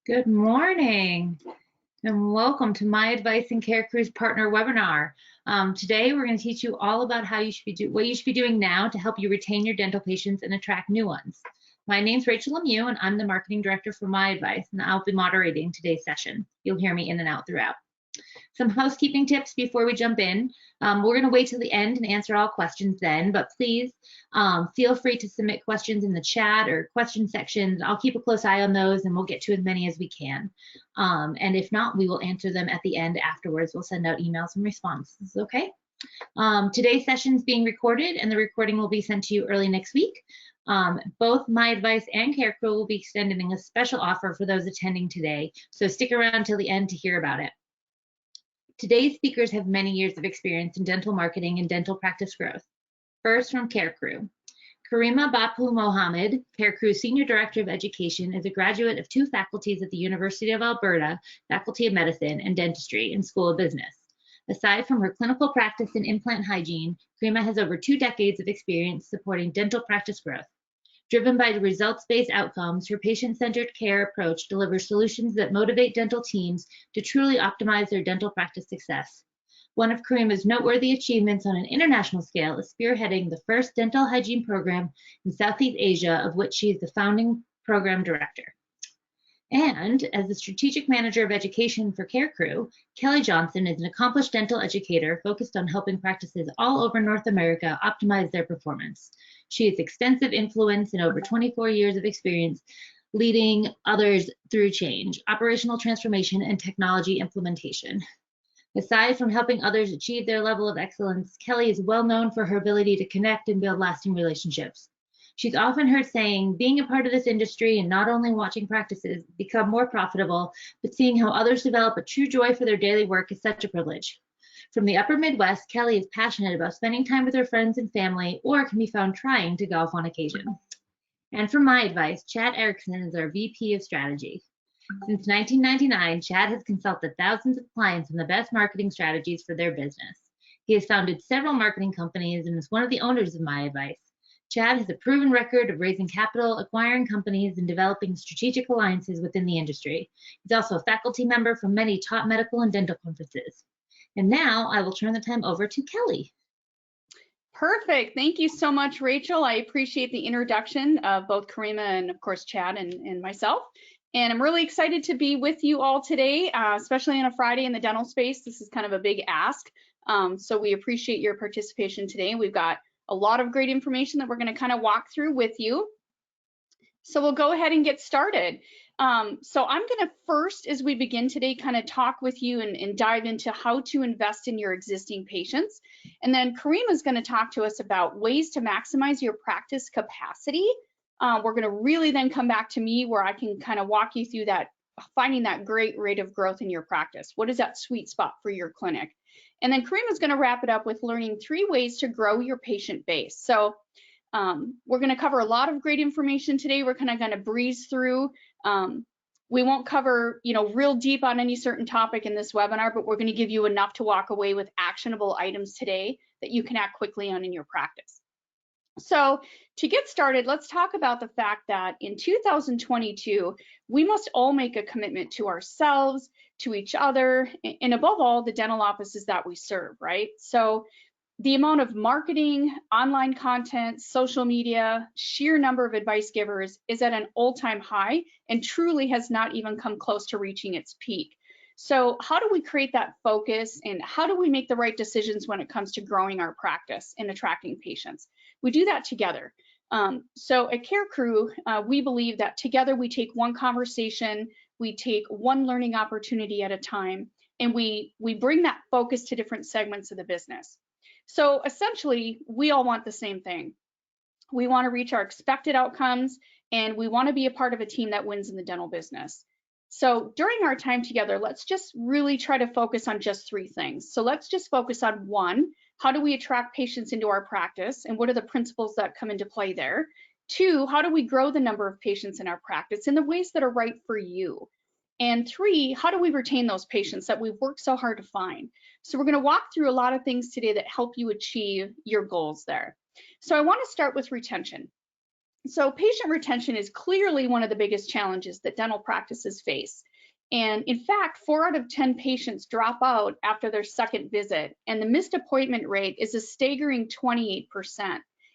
Good morning and welcome to MyAdvice and CareCru's partner webinar. Today we're going to teach you all about how what you should be doing now to help you retain your dental patients and attract new ones. My name's Rachel Lemieux and I'm the marketing director for MyAdvice, and I'll be moderating today's session. You'll hear me in and out throughout. Some housekeeping tips before we jump in. We're going to wait till the end and answer all questions then, but please feel free to submit questions in the chat or question sections. I'll keep a close eye on those and we'll get to as many as we can. And if not, we will answer them at the end afterwards. We'll send out emails and responses, okay? Today's session is being recorded and the recording will be sent to you early next week. Both MyAdvice and CareCru will be extending a special offer for those attending today, so stick around till the end to hear about it. Today's speakers have many years of experience in dental marketing and dental practice growth. First, from CareCru. Karima Bapu Mohammed, CareCru's Senior Director of Education, is a graduate of 2 faculties at the University of Alberta, Faculty of Medicine and Dentistry and School of Business. Aside from her clinical practice in implant hygiene, Karima has over 2 decades of experience supporting dental practice growth. Driven by results-based outcomes, her patient-centered care approach delivers solutions that motivate dental teams to truly optimize their dental practice success. One of Karima's noteworthy achievements on an international scale is spearheading the first dental hygiene program in Southeast Asia, of which she is the founding program director. And as the strategic manager of education for CareCru, Kelly Johnson is an accomplished dental educator focused on helping practices all over North America optimize their performance. She has extensive influence and over 24 years of experience leading others through change, operational transformation, and technology implementation. Aside from helping others achieve their level of excellence, Kelly is well known for her ability to connect and build lasting relationships. She's often heard saying, being a part of this industry and not only watching practices become more profitable, but seeing how others develop a true joy for their daily work is such a privilege. From the upper Midwest, Kelly is passionate about spending time with her friends and family, or can be found trying to golf on occasion. And from MyAdvice, Chad Erickson is our VP of Strategy. Since 1999, Chad has consulted thousands of clients on the best marketing strategies for their business. He has founded several marketing companies and is one of the owners of MyAdvice. Chad has a proven record of raising capital, acquiring companies, and developing strategic alliances within the industry. He's also a faculty member from many top medical and dental conferences. And now I will turn the time over to Kelly. Perfect. Thank you so much, Rachel. I appreciate the introduction of both Karima and, of course, Chad and myself. And I'm really excited to be with you all today, especially on a Friday in the dental space. This is kind of a big ask. So we appreciate your participation today. We've got a lot of great information that we're going to kind of walk through with you. So we'll go ahead and get started. So I'm going to first, as we begin today, kind of talk with you and dive into how to invest in your existing patients. And then Karima is going to talk to us about ways to maximize your practice capacity. We're going to really then come back to me where I can kind of walk you through that, finding that great rate of growth in your practice. What is that sweet spot for your clinic? And then Karima is going to wrap it up with learning 3 ways to grow your patient base. So we're going to cover a lot of great information today. We're kind of going to breeze through. We won't cover, real deep on any certain topic in this webinar, but we're going to give you enough to walk away with actionable items today that you can act quickly on in your practice. So to get started, let's talk about the fact that in 2022, we must all make a commitment to ourselves, to each other, and above all, the dental offices that we serve, right? So the amount of marketing, online content, social media, sheer number of advice givers is at an all-time high and truly has not even come close to reaching its peak. So how do we create that focus and how do we make the right decisions when it comes to growing our practice and attracting patients? We do that together. So at CareCru, we believe that together we take one conversation, we take one learning opportunity at a time, and we bring that focus to different segments of the business. So essentially, we all want the same thing. We want to reach our expected outcomes, and we want to be a part of a team that wins in the dental business. So during our time together, let's just really try to focus on just 3 things. So let's just focus on 1, how do we attract patients into our practice, and what are the principles that come into play there? 2, how do we grow the number of patients in our practice in the ways that are right for you? And 3, how do we retain those patients that we've worked so hard to find? So we're going to walk through a lot of things today that help you achieve your goals there. So I want to start with retention. So patient retention is clearly one of the biggest challenges that dental practices face. And in fact, 4 out of 10 patients drop out after their second visit, and the missed appointment rate is a staggering 28%.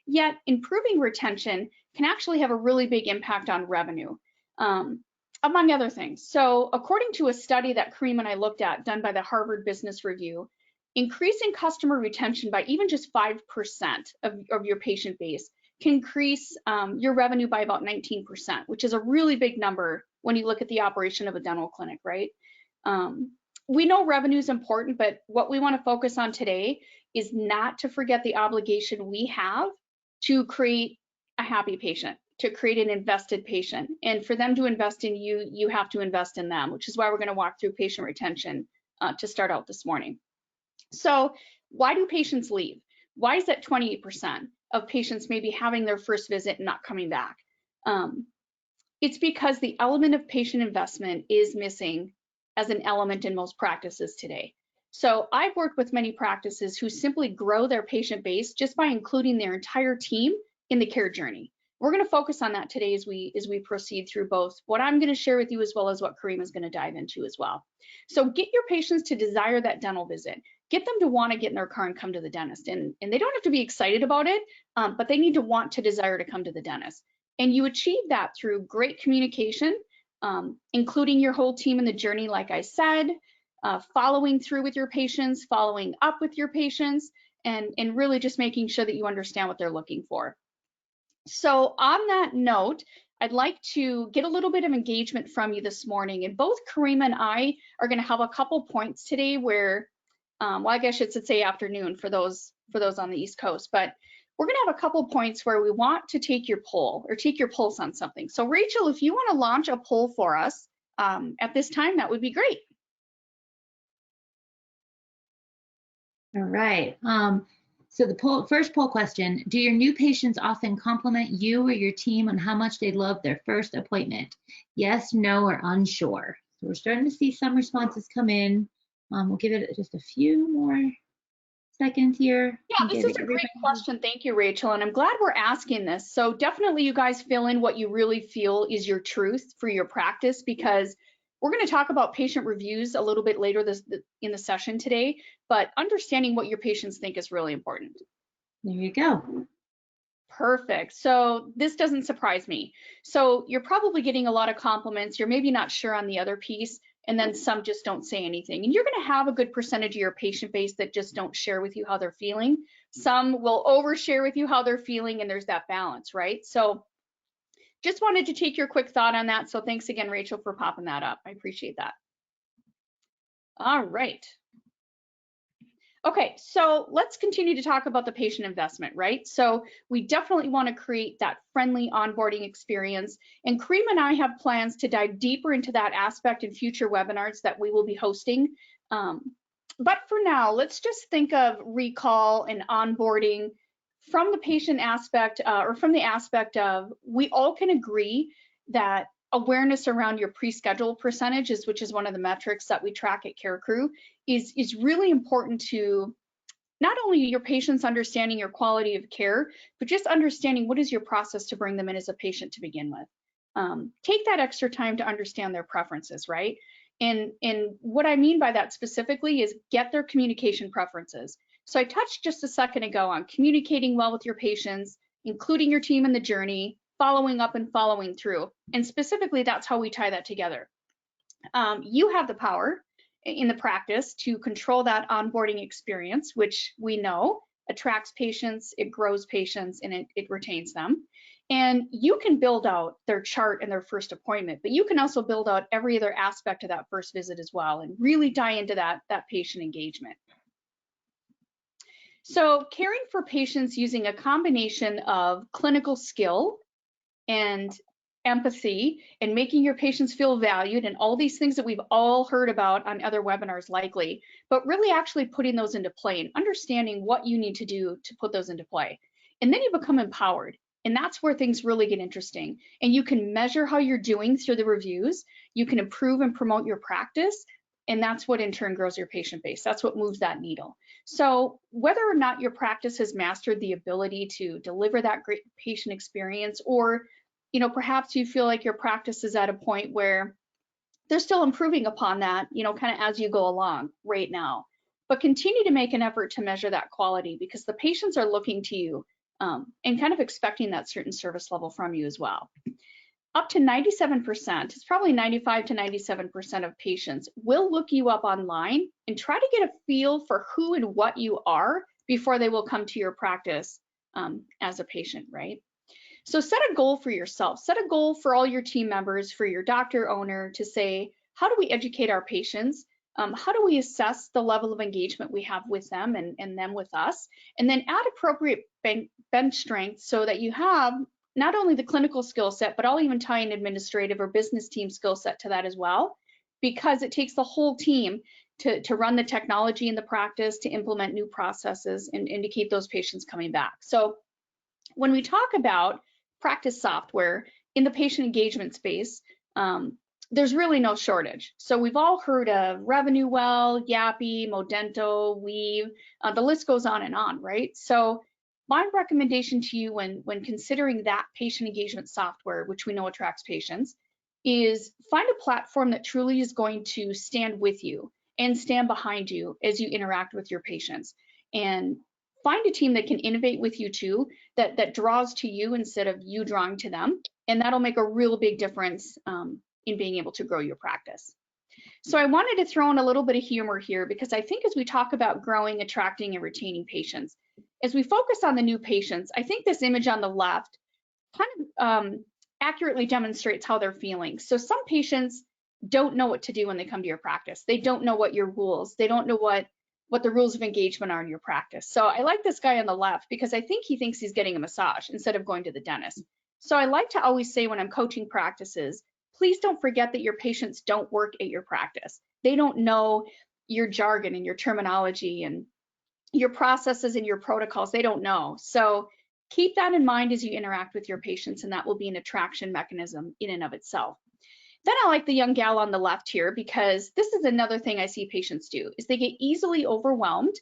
Yet improving retention can actually have a really big impact on revenue, among other things. So according to a study that Kareem and I looked at done by the Harvard Business Review, increasing customer retention by even just 5% of your patient base can increase your revenue by about 19%, which is a really big number when you look at the operation of a dental clinic, right? We know revenue is important, but what we want to focus on today is not to forget the obligation we have to create a happy patient, to create an invested patient. And for them to invest in you, you have to invest in them, which is why we're going to walk through patient retention to start out this morning. So why do patients leave? Why is that 28% of patients maybe having their first visit and not coming back? It's because the element of patient investment is missing as an element in most practices today. So I've worked with many practices who simply grow their patient base just by including their entire team in the care journey. We're going to focus on that today as we proceed through both what I'm going to share with you as well as what Kareem is going to dive into as well. So get your patients to desire that dental visit. Get them to want to get in their car and come to the dentist. And they don't have to be excited about it, but they need to want to desire to come to the dentist. And you achieve that through great communication, including your whole team in the journey, like I said, following through with your patients, following up with your patients, and really just making sure that you understand what they're looking for. So on that note, I'd like to get a little bit of engagement from you this morning. And both Kareem and I are going to have a couple points today where, well, I guess I should say afternoon for those on the East Coast, but we're going to have a couple points where we want to take your poll or take your pulse on something. So Rachel, if you want to launch a poll for us at this time, that would be great. All right. So the first poll question, do your new patients often compliment you or your team on how much they love their first appointment? Yes, no, or unsure. So we're starting to see some responses come in. We'll give it just a few more seconds here. Yeah, this is a great question. Thank you, Rachel. And I'm glad we're asking this. So definitely you guys fill in what you really feel is your truth for your practice, because we're going to talk about patient reviews a little bit later in the session today, but understanding what your patients think is really important. There you go. Perfect. So this doesn't surprise me. So you're probably getting a lot of compliments. You're maybe not sure on the other piece, and then some just don't say anything. And you're going to have a good percentage of your patient base that just don't share with you how they're feeling. Some will overshare with you how they're feeling, and there's that balance, right? So just wanted to take your quick thought on that. So thanks again, Rachel, for popping that up. I appreciate that. All right. Okay, so let's continue to talk about the patient investment, right? So we definitely want to create that friendly onboarding experience. And Kareem and I have plans to dive deeper into that aspect in future webinars that we will be hosting. But for now, let's just think of recall and onboarding from the patient aspect, or from the aspect of, we all can agree that awareness around your pre-schedule percentages, which is one of the metrics that we track at CareCru, is really important to not only your patients understanding your quality of care, but just understanding what is your process to bring them in as a patient to begin with. Take that extra time to understand their preferences, right? And what I mean by that specifically is get their communication preferences. So I touched just a second ago on communicating well with your patients, including your team in the journey, following up and following through. And specifically, that's how we tie that together. You have the power in the practice to control that onboarding experience, which we know attracts patients, it grows patients, and it retains them. And you can build out their chart and their first appointment, but you can also build out every other aspect of that first visit as well and really die into that patient engagement. So caring for patients using a combination of clinical skill and empathy and making your patients feel valued and all these things that we've all heard about on other webinars likely, but really actually putting those into play and understanding what you need to do to put those into play. And then you become empowered. And that's where things really get interesting. And you can measure how you're doing through the reviews. You can improve and promote your practice. And that's what in turn grows your patient base. That's what moves that needle. So whether or not your practice has mastered the ability to deliver that great patient experience, or perhaps you feel like your practice is at a point where they're still improving upon that, kind of as you go along right now. But continue to make an effort to measure that quality, because the patients are looking to you and kind of expecting that certain service level from you as well. Up to 97%, it's probably 95 to 97% of patients will look you up online and try to get a feel for who and what you are before they will come to your practice as a patient, right? So set a goal for yourself, set a goal for all your team members, for your doctor owner, to say, how do we educate our patients? How do we assess the level of engagement we have with them and them with us? And then add appropriate bench strength so that you have not only the clinical skill set, but I'll even tie an administrative or business team skill set to that as well, because it takes the whole team to run the technology in the practice, to implement new processes, and to keep those patients coming back. So when we talk about practice software in the patient engagement space, there's really no shortage. So we've all heard of RevenueWell, Yappy, Modento, Weave, the list goes on, right? So my recommendation to you when considering that patient engagement software, which we know attracts patients, is find a platform that truly is going to stand with you and stand behind you as you interact with your patients. And find a team that can innovate with you too, that draws to you instead of you drawing to them. And that'll make a real big difference in being able to grow your practice. So I wanted to throw in a little bit of humor here, because I think as we talk about growing, attracting, and retaining patients, as we focus on the new patients, I think this image on the left kind of accurately demonstrates how they're feeling. So some patients don't know what to do when they come to your practice. They don't know what your rules, they don't know what the rules of engagement are in your practice. So I like this guy on the left because I think he thinks he's getting a massage instead of going to the dentist. So I like to always say when I'm coaching practices, please don't forget that your patients don't work at your practice. They don't know your jargon and your terminology and your processes and your protocols. They don't know. So keep that in mind as you interact with your patients, and that will be an attraction mechanism in and of itself. Then I like the young gal on the left here, because this is another thing I see patients do, is they get easily overwhelmed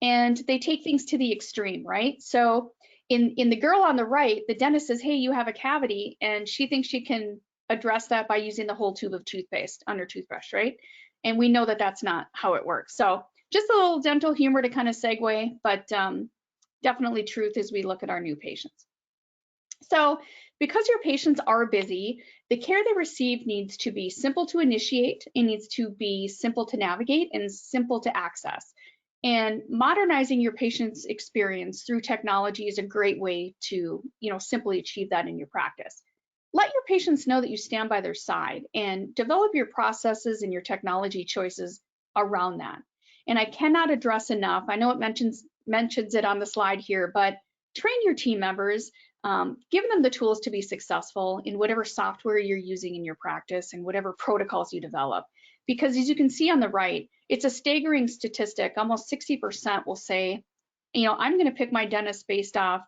and they take things to the extreme, right? So in the girl on the right, the dentist says, hey, you have a cavity, and she thinks she can address that by using the whole tube of toothpaste on her toothbrush, right? And we know that that's not how it works. So just a little dental humor to kind of segue, but definitely truth as we look at our new patients. So because your patients are busy, the care they receive needs to be simple to initiate, it needs to be simple to navigate, and simple to access. And modernizing your patient's experience through technology is a great way to, simply achieve that in your practice. Let your patients know that you stand by their side, and develop your processes and your technology choices around that. And I cannot address enough, I know it mentions it on the slide here, but train your team members, give them the tools to be successful in whatever software you're using in your practice and whatever protocols you develop. Because as you can see on the right, it's a staggering statistic. Almost 60% will say, I'm going to pick my dentist based off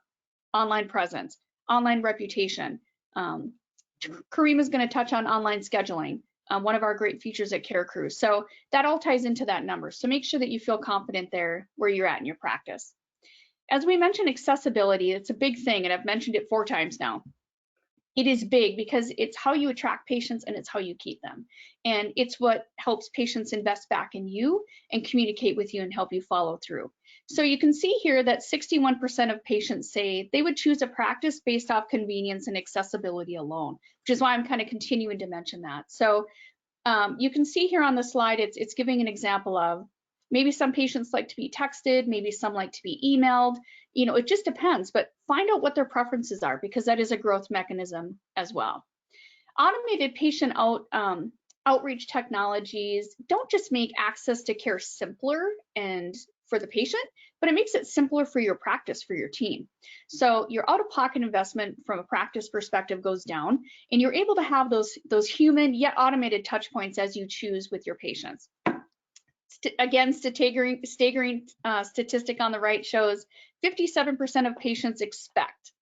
online presence, online reputation. Kareem is going to touch on online scheduling, one of our great features at CareCru. So that all ties into that number. So make sure that you feel confident there where you're at in your practice. As we mentioned, accessibility, it's a big thing, and I've mentioned it 4 times now. It is big because it's how you attract patients and it's how you keep them. And it's what helps patients invest back in you and communicate with you and help you follow through. So you can see here that 61% of patients say they would choose a practice based off convenience and accessibility alone, which is why I'm kind of continuing to mention that. So you can see here on the slide, it's giving an example of maybe some patients like to be texted, maybe some like to be emailed. It just depends, but find out what their preferences are, because that is a growth mechanism as well. Automated patient outreach technologies don't just make access to care simpler and for the patient, but it makes it simpler for your practice, for your team. So your out-of-pocket investment from a practice perspective goes down, and you're able to have those human yet automated touch points as you choose with your patients. Again, staggering statistic on the right shows 57% of patients expect,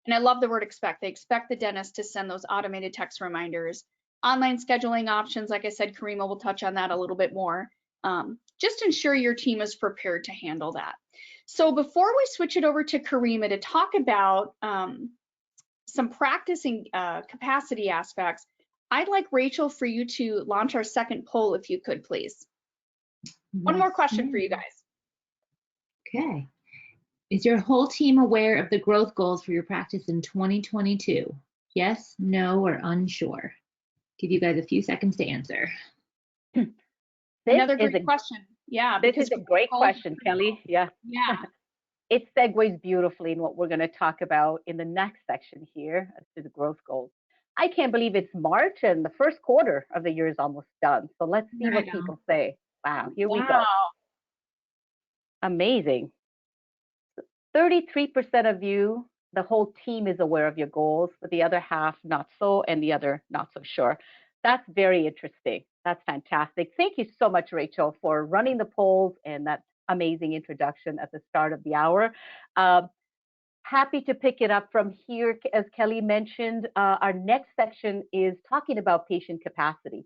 and I love the word expect, they expect the dentist to send those automated text reminders online scheduling options. Like I said, Karima will touch on that a little bit more. Just ensure your team is prepared to handle that. So before we switch it over to Karima to talk about some practicing capacity aspects, I'd like Rachel for you to launch our second poll, if you could, please. One more question for you guys. Okay. Is your whole team aware of the growth goals for your practice in 2022? Yes, no, or unsure? Give you guys a few seconds to answer. Another great question. Yeah. This is a great question, Kelly. Yeah. Yeah. It segues beautifully in what we're going to talk about in the next section here, to the growth goals. I can't believe it's March and the first quarter of the year is almost done. So let's see what people say. Wow, here we go. Amazing. 33% of you, the whole team is aware of your goals, but the other half not so, and the other not so sure. That's very interesting. That's fantastic. Thank you so much, Rachel, for running the polls and that amazing introduction at the start of the hour. Happy to pick it up from here. As Kelly mentioned, our next section is talking about patient capacity.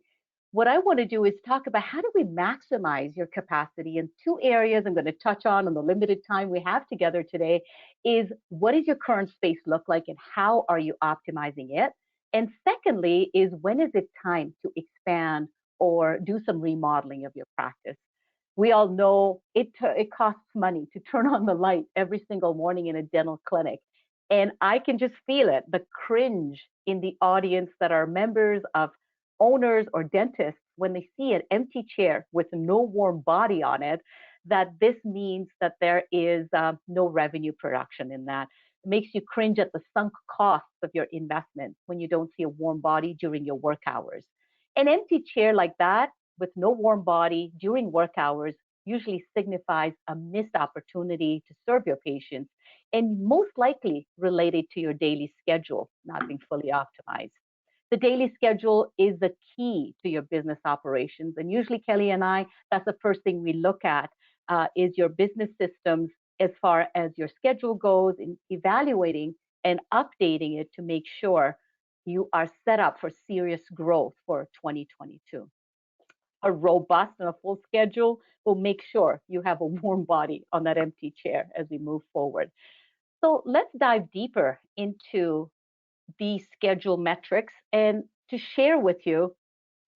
What I want to do is talk about how do we maximize your capacity in two areas I'm going to touch on in the limited time we have together today is what does your current space look like and how are you optimizing it? And secondly is when is it time to expand or do some remodeling of your practice? We all know it costs money to turn on the light every single morning in a dental clinic. And I can just feel it, the cringe in the audience that are members of owners or dentists when they see an empty chair with no warm body on it, that this means that there is no revenue production in that. It makes you cringe at the sunk costs of your investment when you don't see a warm body during your work hours. An empty chair like that with no warm body during work hours usually signifies a missed opportunity to serve your patients and most likely related to your daily schedule not being fully optimized. The daily schedule is the key to your business operations. And usually Kelly and I, that's the first thing we look at is your business systems as far as your schedule goes in evaluating and updating it to make sure you are set up for serious growth for 2022. A robust and a full schedule will make sure you have a warm body on that empty chair as we move forward. So let's dive deeper into these schedule metrics and to share with you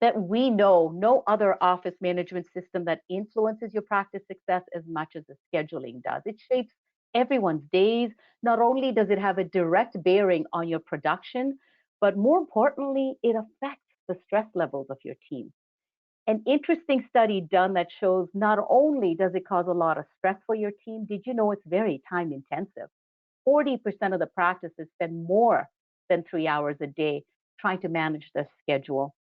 that we know no other office management system that influences your practice success as much as the scheduling does. It shapes everyone's days. Not only does it have a direct bearing on your production, but more importantly, it affects the stress levels of your team. An interesting study done that shows not only does it cause a lot of stress for your team, did you know it's very time intensive? 40% of the practices spend more than 3 hours a day trying to manage their schedule.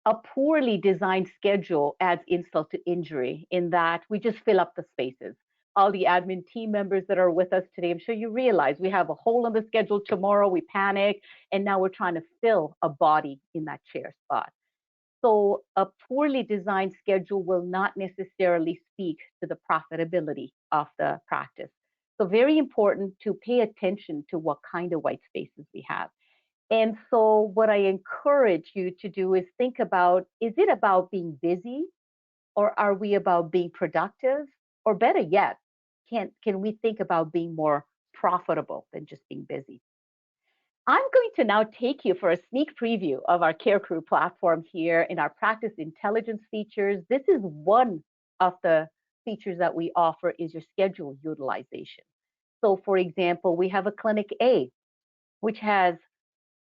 A poorly designed schedule adds insult to injury in that we just fill up the spaces. All the admin team members that are with us today, I'm sure you realize we have a hole in the schedule tomorrow, we panic, and now we're trying to fill a body in that chair spot. So a poorly designed schedule will not necessarily speak to the profitability of the practice. So very important to pay attention to what kind of white spaces we have. And so what I encourage you to do is think about, is it about being busy or are we about being productive? Or better yet, can we think about being more profitable than just being busy? I'm going to now take you for a sneak preview of our CareCru platform here in our practice intelligence features. This is one of the features that we offer is your schedule utilization. So for example, we have a clinic A, which has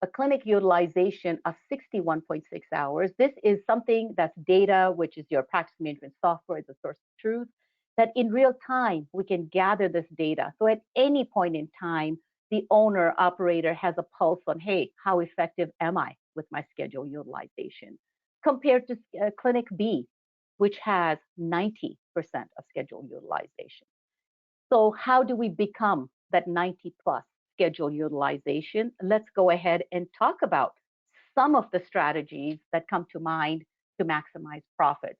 a clinic utilization of 61.6 hours. This is something that's data, which is your practice management software, is a source of truth, that in real time, we can gather this data. So at any point in time, the owner operator has a pulse on, hey, how effective am I with my schedule utilization? Compared to Clinic B, which has 90% of schedule utilization. So how do we become that 90 plus schedule utilization? Let's go ahead and talk about some of the strategies that come to mind to maximize profits.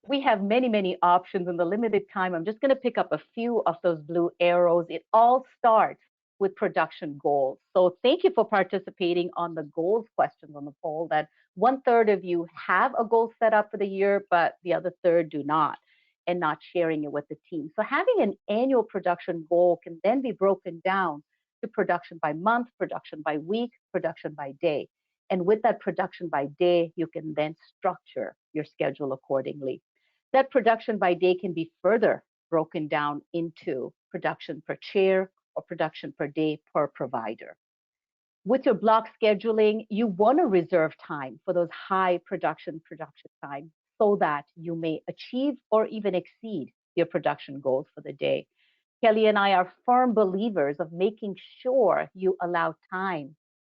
We have many, many options in the limited time. I'm just going to pick up a few of those blue arrows. It all starts with production goals. So thank you for participating on the goals questions on the poll, that 1/3 of you have a goal set up for the year, but the other third do not, and not sharing it with the team. So having an annual production goal can then be broken down to production by month, production by week, production by day. And with that production by day, you can then structure your schedule accordingly. That production by day can be further broken down into production per chair or production per day per provider. With your block scheduling, you want to reserve time for those high production time so that you may achieve or even exceed your production goals for the day. Kelly and I are firm believers of making sure you allow time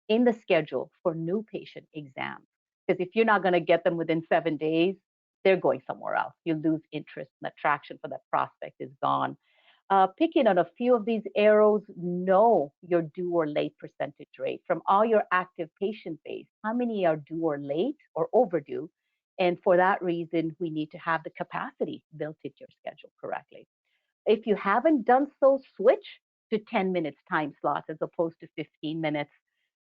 in the schedule for new patient exams. Because if you're not going to get them within 7 days, they're going somewhere else. You lose interest, and attraction for that prospect is gone. Picking on a few of these arrows, know your due or late percentage rate. From all your active patient base, how many are due or late or overdue? And for that reason, we need to have the capacity built into your schedule correctly. If you haven't done so, switch to 10 minutes time slots as opposed to 15 minutes.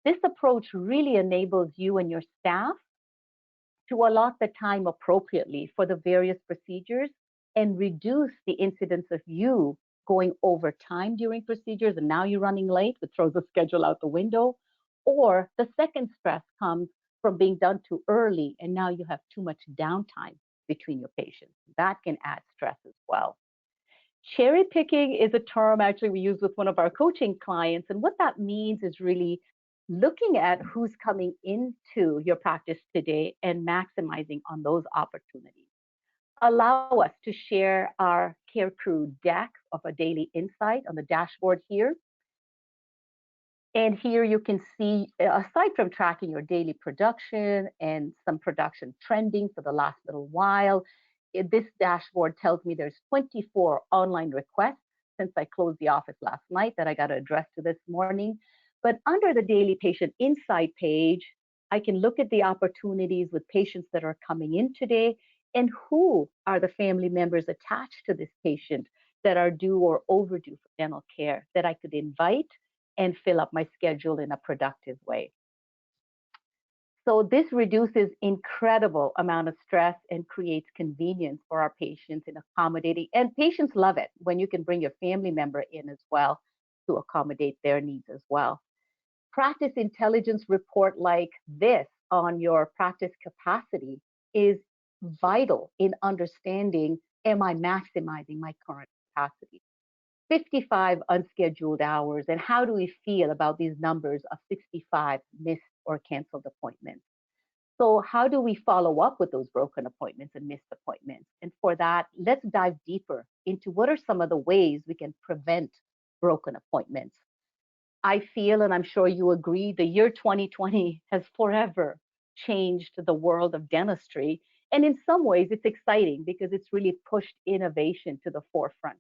This approach really enables you and your staff to allot the time appropriately for the various procedures and reduce the incidence of you going over time during procedures and now you're running late, which throws the schedule out the window. Or the second stress comes from being done too early and now you have too much downtime between your patients. That can add stress as well. Cherry picking is a term actually we use with one of our coaching clients. And what that means is really looking at who's coming into your practice today and maximizing on those opportunities. Allow us to share our CareCru deck of a daily insight on the dashboard here. And here you can see, aside from tracking your daily production and some production trending for the last little while, this dashboard tells me there's 24 online requests since I closed the office last night that I got to address to this morning. But under the daily patient insight page, I can look at the opportunities with patients that are coming in today and who are the family members attached to this patient that are due or overdue for dental care that I could invite and fill up my schedule in a productive way. So this reduces incredible amount of stress and creates convenience for our patients in accommodating, and patients love it when you can bring your family member in as well to accommodate their needs as well. Practice intelligence report like this on your practice capacity is vital in understanding, am I maximizing my current capacity? 55 unscheduled hours, and how do we feel about these numbers of 65 missed or canceled appointments? So how do we follow up with those broken appointments and missed appointments? And for that, let's dive deeper into what are some of the ways we can prevent broken appointments. I feel, and I'm sure you agree, the year 2020 has forever changed the world of dentistry. And in some ways, it's exciting because it's really pushed innovation to the forefront.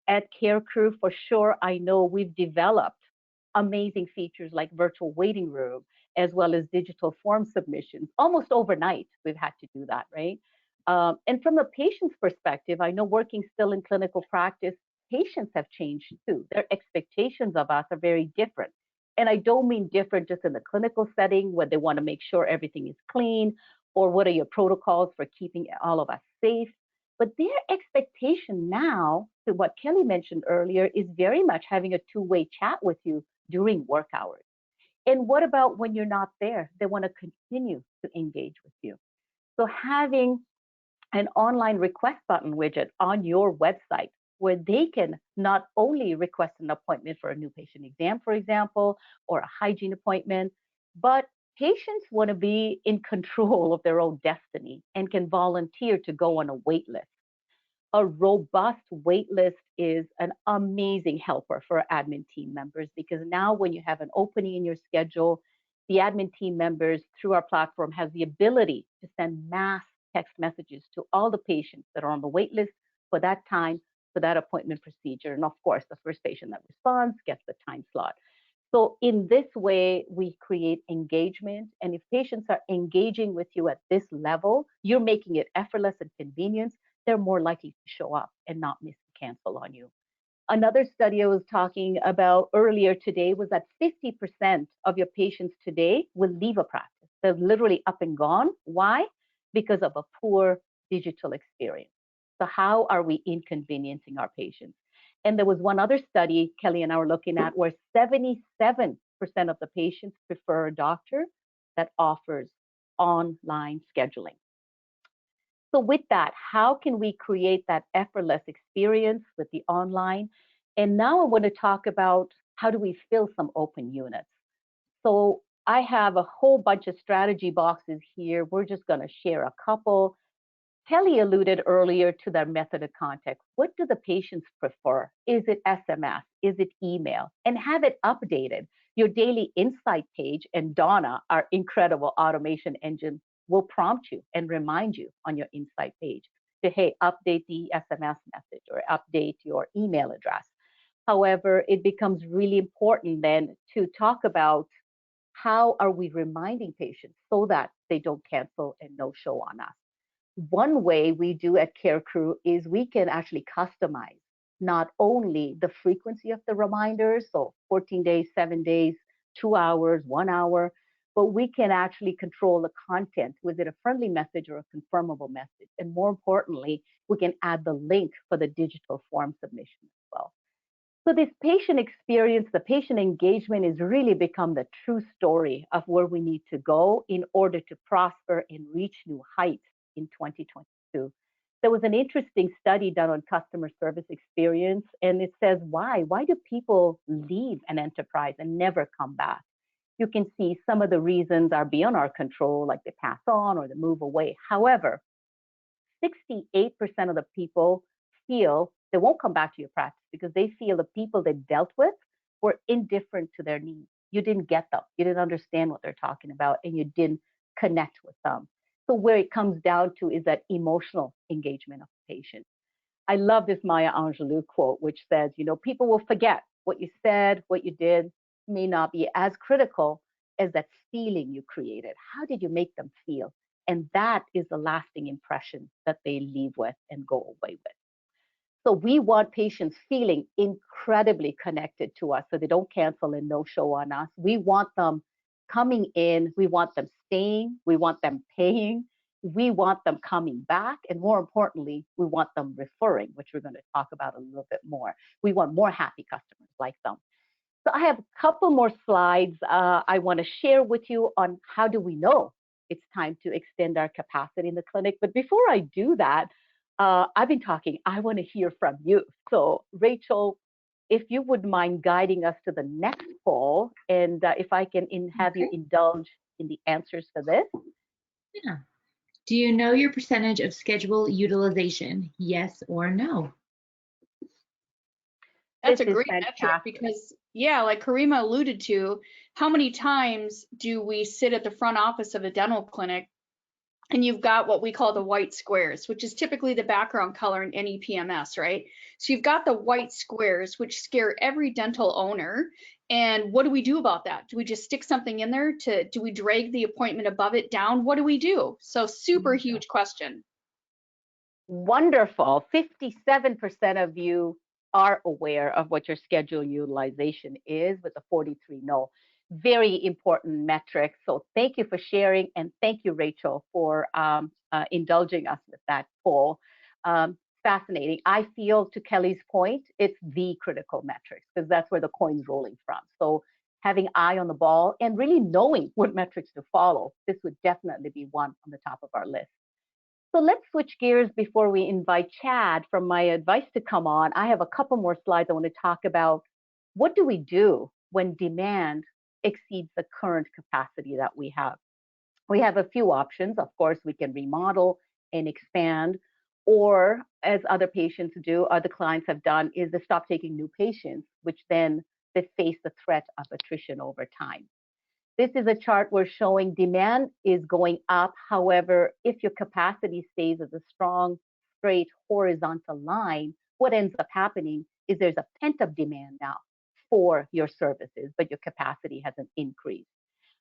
At CareCru, for sure, I know we've developed amazing features like virtual waiting room, as well as digital form submissions. Almost overnight, we've had to do that, right? And from the patient's perspective, I know working still in clinical practice, patients have changed too. Their expectations of us are very different. And I don't mean different just in the clinical setting where they want to make sure everything is clean or what are your protocols for keeping all of us safe. But their expectation now, to what Kelly mentioned earlier, is very much having a two-way chat with you during work hours. And what about when you're not there? They want to continue to engage with you. So having an online request button widget on your website where they can not only request an appointment for a new patient exam, for example, or a hygiene appointment, but patients want to be in control of their own destiny and can volunteer to go on a wait list. A robust wait list is an amazing helper for admin team members because now when you have an opening in your schedule, the admin team members through our platform has the ability to send mass text messages to all the patients that are on the wait list for that time, for that appointment procedure. And of course, the first patient that responds gets the time slot. So in this way, we create engagement. And if patients are engaging with you at this level, you're making it effortless and convenient, they're more likely to show up and not miss and cancel on you. Another study I was talking about earlier today was that 50% of your patients today will leave a practice. They're literally up and gone. Why? Because of a poor digital experience. So how are we inconveniencing our patients? And there was one other study Kelly and I were looking at where 77% of the patients prefer a doctor that offers online scheduling. So with that, how can we create that effortless experience with the online? And now I want to talk about how do we fill some open units. So I have a whole bunch of strategy boxes here. We're just going to share a couple. Kelly alluded earlier to their method of contact. What do the patients prefer? Is it SMS? Is it email? And have it updated. Your daily insight page and Donna, our incredible automation engine, will prompt you and remind you on your insight page to, hey, update the SMS message or update your email address. However, it becomes really important then to talk about how are we reminding patients so that they don't cancel and no show on us. One way we do at CareCru is we can actually customize not only the frequency of the reminders, so 14 days, 7 days, 2 hours, 1 hour, but we can actually control the content. Was it a friendly message or a confirmable message? And more importantly, we can add the link for the digital form submission as well. So this patient experience, the patient engagement has really become the true story of where we need to go in order to prosper and reach new heights in 2022. There was an interesting study done on customer service experience, and it says why? Why do people leave an enterprise and never come back? You can see some of the reasons are beyond our control, like they pass on or they move away. However, 68% of the people feel they won't come back to your practice because they feel the people they dealt with were indifferent to their needs. You didn't get them. You didn't understand what they're talking about, and you didn't connect with them. So where it comes down to is that emotional engagement of the patient. I love this Maya Angelou quote, which says, people will forget what you said, what you did may not be as critical as that feeling you created. How did you make them feel? And that is the lasting impression that they leave with and go away with. So we want patients feeling incredibly connected to us so they don't cancel and no show on us. We want them coming in, we want them staying, we want them paying, we want them coming back, and more importantly, we want them referring, which we're going to talk about a little bit more. We want more happy customers like them. So I have a couple more slides I want to share with you on how do we know it's time to extend our capacity in the clinic. But before I do that, I've been talking, I want to hear from you. So Rachel, if you would mind guiding us to the next poll, and if I can have you indulge in the answers for this. Yeah. Do you know your percentage of schedule utilization? Yes or no? That's a great metric because, yeah, like Karima alluded to, how many times do we sit at the front office of a dental clinic and you've got what we call the white squares, which is typically the background color in any PMS, right? So you've got the white squares, which scare every dental owner. And what do we do about that? Do we just stick something in there? Do we drag the appointment above it down? What do we do? So super huge question. Wonderful. 57% of you are aware of what your schedule utilization is with the 43 no. Very important metric. So thank you for sharing, and thank you, Rachel, for indulging us with that poll. Fascinating. I feel, to Kelly's point, it's the critical metrics because that's where the coin's rolling from. So having eye on the ball and really knowing what metrics to follow, this would definitely be one on the top of our list. So let's switch gears before we invite Chad from MyAdvice to come on. I have a couple more slides I want to talk about. What do we do when demand exceeds the current capacity that we have? We have a few options. Of course, we can remodel and expand, or as other patients do, other clients have done, is to stop taking new patients, which then they face the threat of attrition over time. This is a chart we're showing demand is going up. However, if your capacity stays as a strong, straight, horizontal line, what ends up happening is there's a pent-up demand now for your services, but your capacity hasn't increased.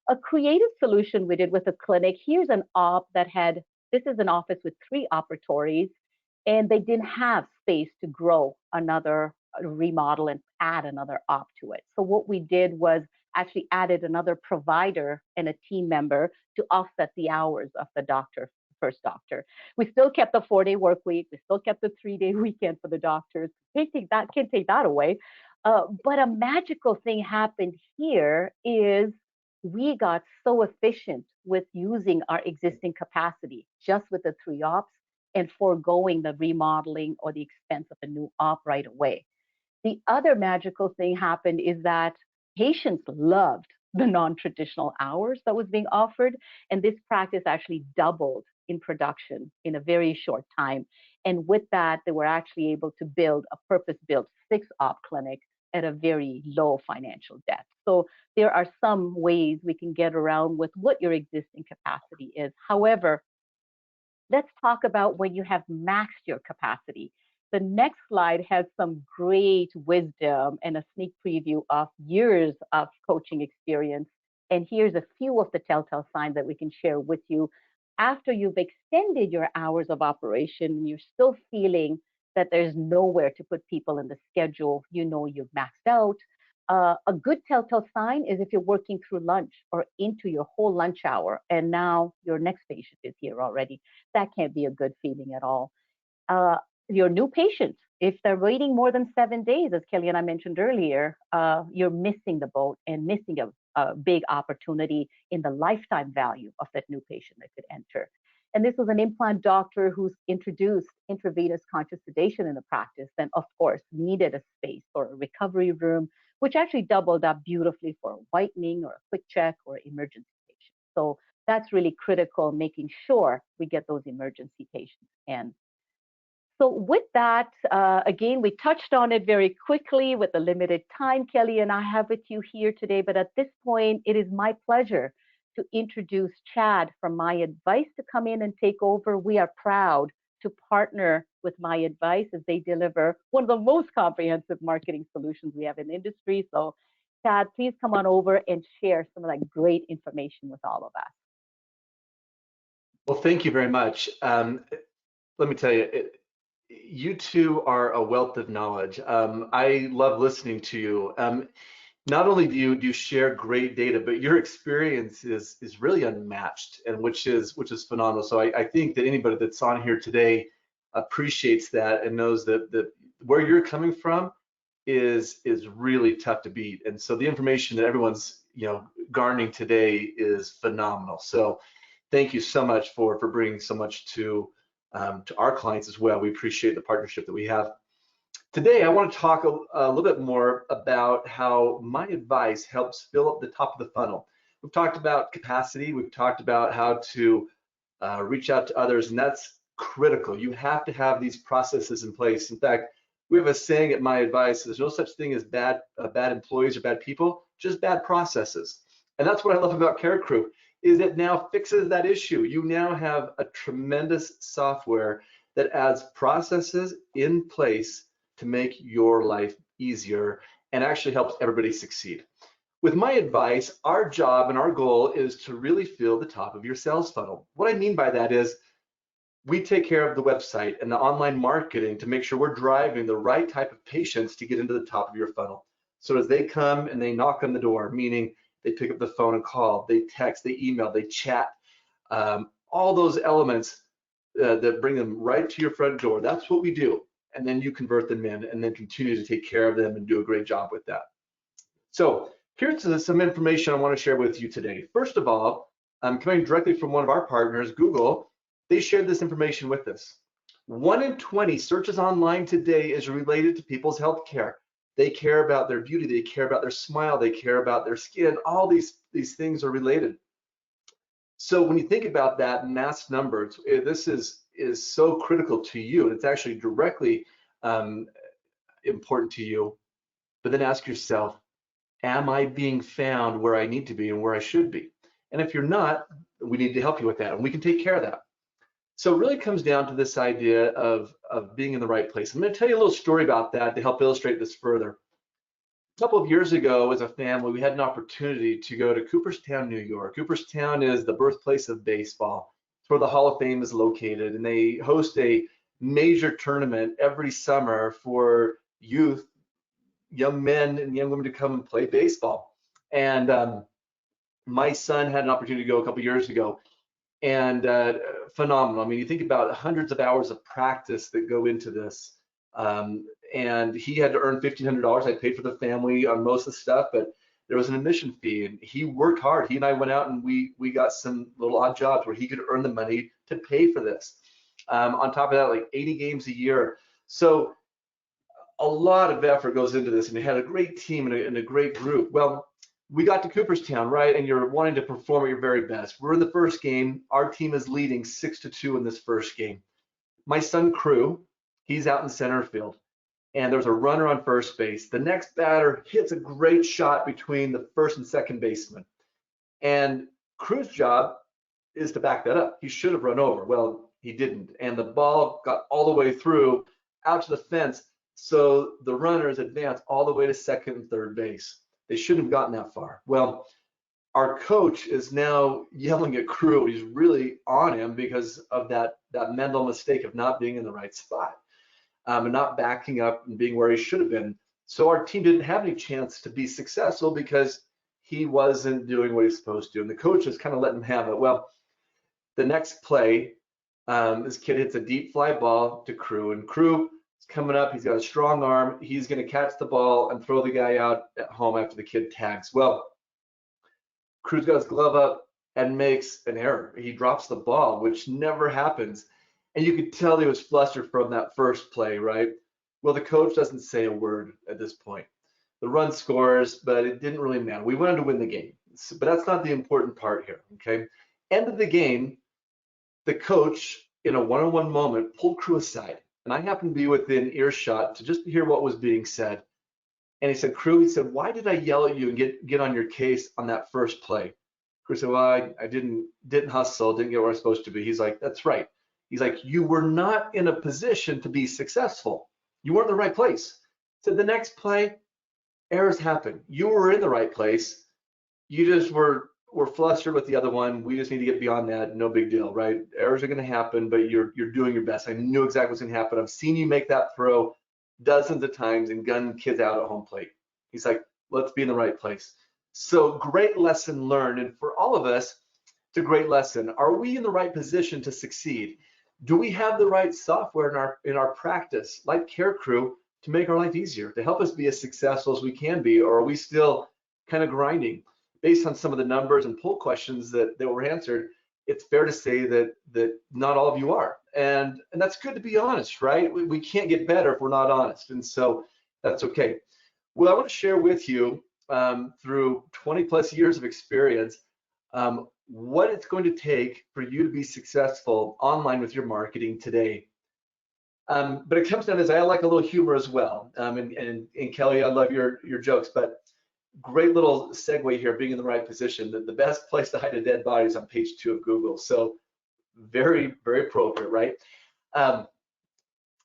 A creative solution we did with a clinic, here's an op that had, this is an office with 3 operatories, and they didn't have space to grow another remodel and add another op to it. So what we did was actually added another provider and a team member to offset the hours of the doctor, first doctor. We still kept the 4-day work week. We still kept the 3-day weekend for the doctors. Can't take that away. But a magical thing happened here is we got so efficient with using our existing capacity just with the 3 ops and foregoing the remodeling or the expense of a new op right away. The other magical thing happened is that patients loved the non-traditional hours that was being offered, and this practice actually doubled in production in a very short time. And with that, they were actually able to build a purpose-built 6-op clinic at a very low financial debt. So there are some ways we can get around with what your existing capacity is. However, let's talk about when you have maxed your capacity. The next slide has some great wisdom and a sneak preview of years of coaching experience. And here's a few of the telltale signs that we can share with you. After you've extended your hours of operation and you're still feeling that there's nowhere to put people in the schedule, you know you've maxed out. A good telltale sign is if you're working through lunch or into your whole lunch hour and now your next patient is here already. That can't be a good feeling at all. Your new patients, if they're waiting more than 7 days, as Kelly and I mentioned earlier, you're missing the boat and missing a big opportunity in the lifetime value of that new patient that could enter. And this was an implant doctor who's introduced intravenous conscious sedation in the practice, then of course needed a space or a recovery room, which actually doubled up beautifully for a whitening or a quick check or emergency patient. So that's really critical, making sure we get those emergency patients in. So with that, again, we touched on it very quickly with the limited time Kelly and I have with you here today. But at this point, it is my pleasure to introduce Chad from MyAdvice to come in and take over. We are proud to partner with MyAdvice as they deliver one of the most comprehensive marketing solutions we have in the industry. So Chad, please come on over and share some of that great information with all of us. Well, thank you very much. Let me tell you, you two are a wealth of knowledge. I love listening to you. Not only do you share great data, but your experience is really unmatched, and which is phenomenal. So I think that anybody that's on here today appreciates that and knows that where you're coming from is really tough to beat. And so the information that everyone's garnering today is phenomenal. So thank you so much for bringing so much to our clients as well. We appreciate the partnership that we have. Today, I want to talk a little bit more about how MyAdvice helps fill up the top of the funnel. We've talked about capacity. We've talked about how to reach out to others, and that's critical. You have to have these processes in place. In fact, we have a saying at MyAdvice: there's no such thing as bad employees or bad people, just bad processes. And that's what I love about CareCru, is it now fixes that issue. You now have a tremendous software that adds processes in place to make your life easier and actually helps everybody succeed. With MyAdvice, our job and our goal is to really fill the top of your sales funnel. What I mean by that is we take care of the website and the online marketing to make sure we're driving the right type of patients to get into the top of your funnel. So as they come and they knock on the door, meaning they pick up the phone and call, they text, they email, they chat, all those elements that bring them right to your front door. That's what we do. And then you convert them in and then continue to take care of them and do a great job with that. So here's some information I want to share with you today. First of all, I'm coming directly from one of our partners, Google. They shared this information with us. 1 in 20 searches online today is related to people's health care. They care about their beauty, they care about their smile, they care about their skin. All these things are related. So when you think about that mass numbers, this is so critical to you, and it's actually directly important to you. But then ask yourself, am I being found where I need to be and where I should be? And if you're not, we need to help you with that, and we can take care of that. So it really comes down to this idea of being in the right place. I'm going to tell you a little story about that to help illustrate this further. A couple of years ago, as a family, we had an opportunity to go to Cooperstown, New York. Cooperstown is the birthplace of baseball. It's where the Hall of Fame is located, and they host a major tournament every summer for youth young men and young women to come and play baseball. And my son had an opportunity to go a couple years ago, and phenomenal. I mean, you think about hundreds of hours of practice that go into this. And he had to earn $1,500. I paid for the family on most of the stuff, but there was an admission fee, and he worked hard. He and I went out and we got some little odd jobs where he could earn the money to pay for this. On top of that, like 80 games a year. So a lot of effort goes into this, and they had a great team and a great group. Well, we got to Cooperstown, right? And you're wanting to perform at your very best. We're in the first game. Our team is leading 6-2 in this first game. My son, Crew, he's out in center field, and there's a runner on first base. The next batter hits a great shot between the first and second baseman. And Crew's job is to back that up. He should have run over. Well, he didn't. And the ball got all the way through out to the fence. So the runners advanced all the way to second and third base. They shouldn't have gotten that far. Well, our coach is now yelling at Crew. He's really on him because of that mental mistake of not being in the right spot, and not backing up and being where he should have been. So our team didn't have any chance to be successful because he wasn't doing what he's supposed to. And the coach just kind of let him have it. Well, the next play, this kid hits a deep fly ball to Crew, and Crew is coming up. He's got a strong arm. He's going to catch the ball and throw the guy out at home after the kid tags. Well, Crew's got his glove up and makes an error. He drops the ball, which never happens. And you could tell he was flustered from that first play, right? Well, the coach doesn't say a word at this point. The run scores, but it didn't really matter. We wanted to win the game, but that's not the important part here, okay? End of the game, the coach, in a one-on-one moment, pulled Crew aside. And I happened to be within earshot to just hear what was being said. And he said, Crew, he said, why did I yell at you and get on your case on that first play? Crew said, well, I didn't hustle, didn't get where I was supposed to be. He's like, that's right. He's like, you were not in a position to be successful. You weren't in the right place. So the next play, errors happen. You were in the right place. You just were flustered with the other one. We just need to get beyond that. No big deal, right? Errors are going to happen, but you're doing your best. I knew exactly what's going to happen. I've seen you make that throw dozens of times and gun kids out at home plate. He's like, let's be in the right place. So great lesson learned. And for all of us, it's a great lesson. Are we in the right position to succeed? Do we have the right software in our practice, like CareCru, to make our life easier, to help us be as successful as we can be? Or are we still kind of grinding? Based on some of the numbers and poll questions that were answered, it's fair to say that not all of you are. And that's good to be honest, right? We can't get better if we're not honest. And so that's okay. Well, I want to share with you through 20 plus years of experience, what it's going to take for you to be successful online with your marketing today. But it comes down to this, I like a little humor as well. And Kelly, I love your jokes, but great little segue here, being in the right position. The best place to hide a dead body is on page 2 of Google. So very, very appropriate, right?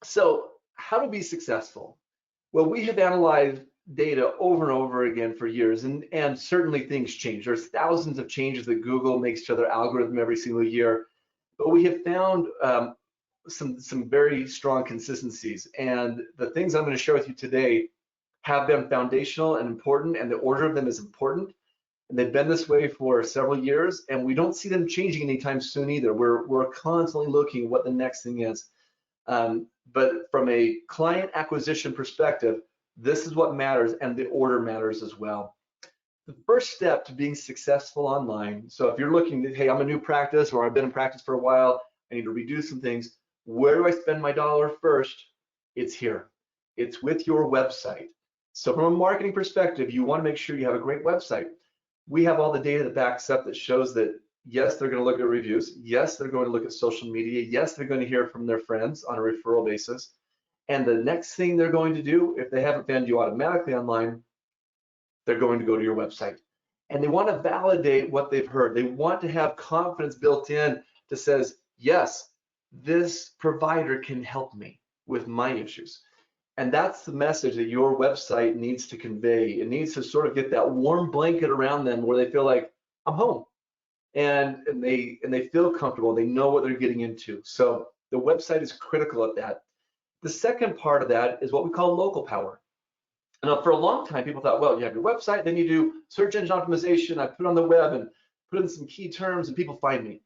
So how to be successful? Well, we have analyzed data over and over again for years, and certainly things change. There's thousands of changes that Google makes to their algorithm every single year, but we have found some very strong consistencies. And the things I'm going to share with you today have been foundational and important, and the order of them is important. And they've been this way for several years, and we don't see them changing anytime soon either. We're constantly looking at what the next thing is. But from a client acquisition perspective, this is what matters, and the order matters as well. The first step to being successful online, so if you're looking at, hey, I'm a new practice, or I've been in practice for a while, I need to redo some things, where do I spend my dollar first? It's here. It's with your website. So from a marketing perspective, you want to make sure you have a great website. We have all the data that backs up that shows that, yes, they're going to look at reviews. Yes, they're going to look at social media. Yes, they're going to hear from their friends on a referral basis. And the next thing they're going to do, if they haven't found you automatically online, they're going to go to your website. And they want to validate what they've heard. They want to have confidence built in that says, yes, this provider can help me with my issues. And that's the message that your website needs to convey. It needs to sort of get that warm blanket around them where they feel like, I'm home. And they feel comfortable. They know what they're getting into. So the website is critical at that. The second part of that is what we call local power. And for a long time, people thought, well, you have your website, then you do search engine optimization. I put it on the web and put in some key terms and people find me.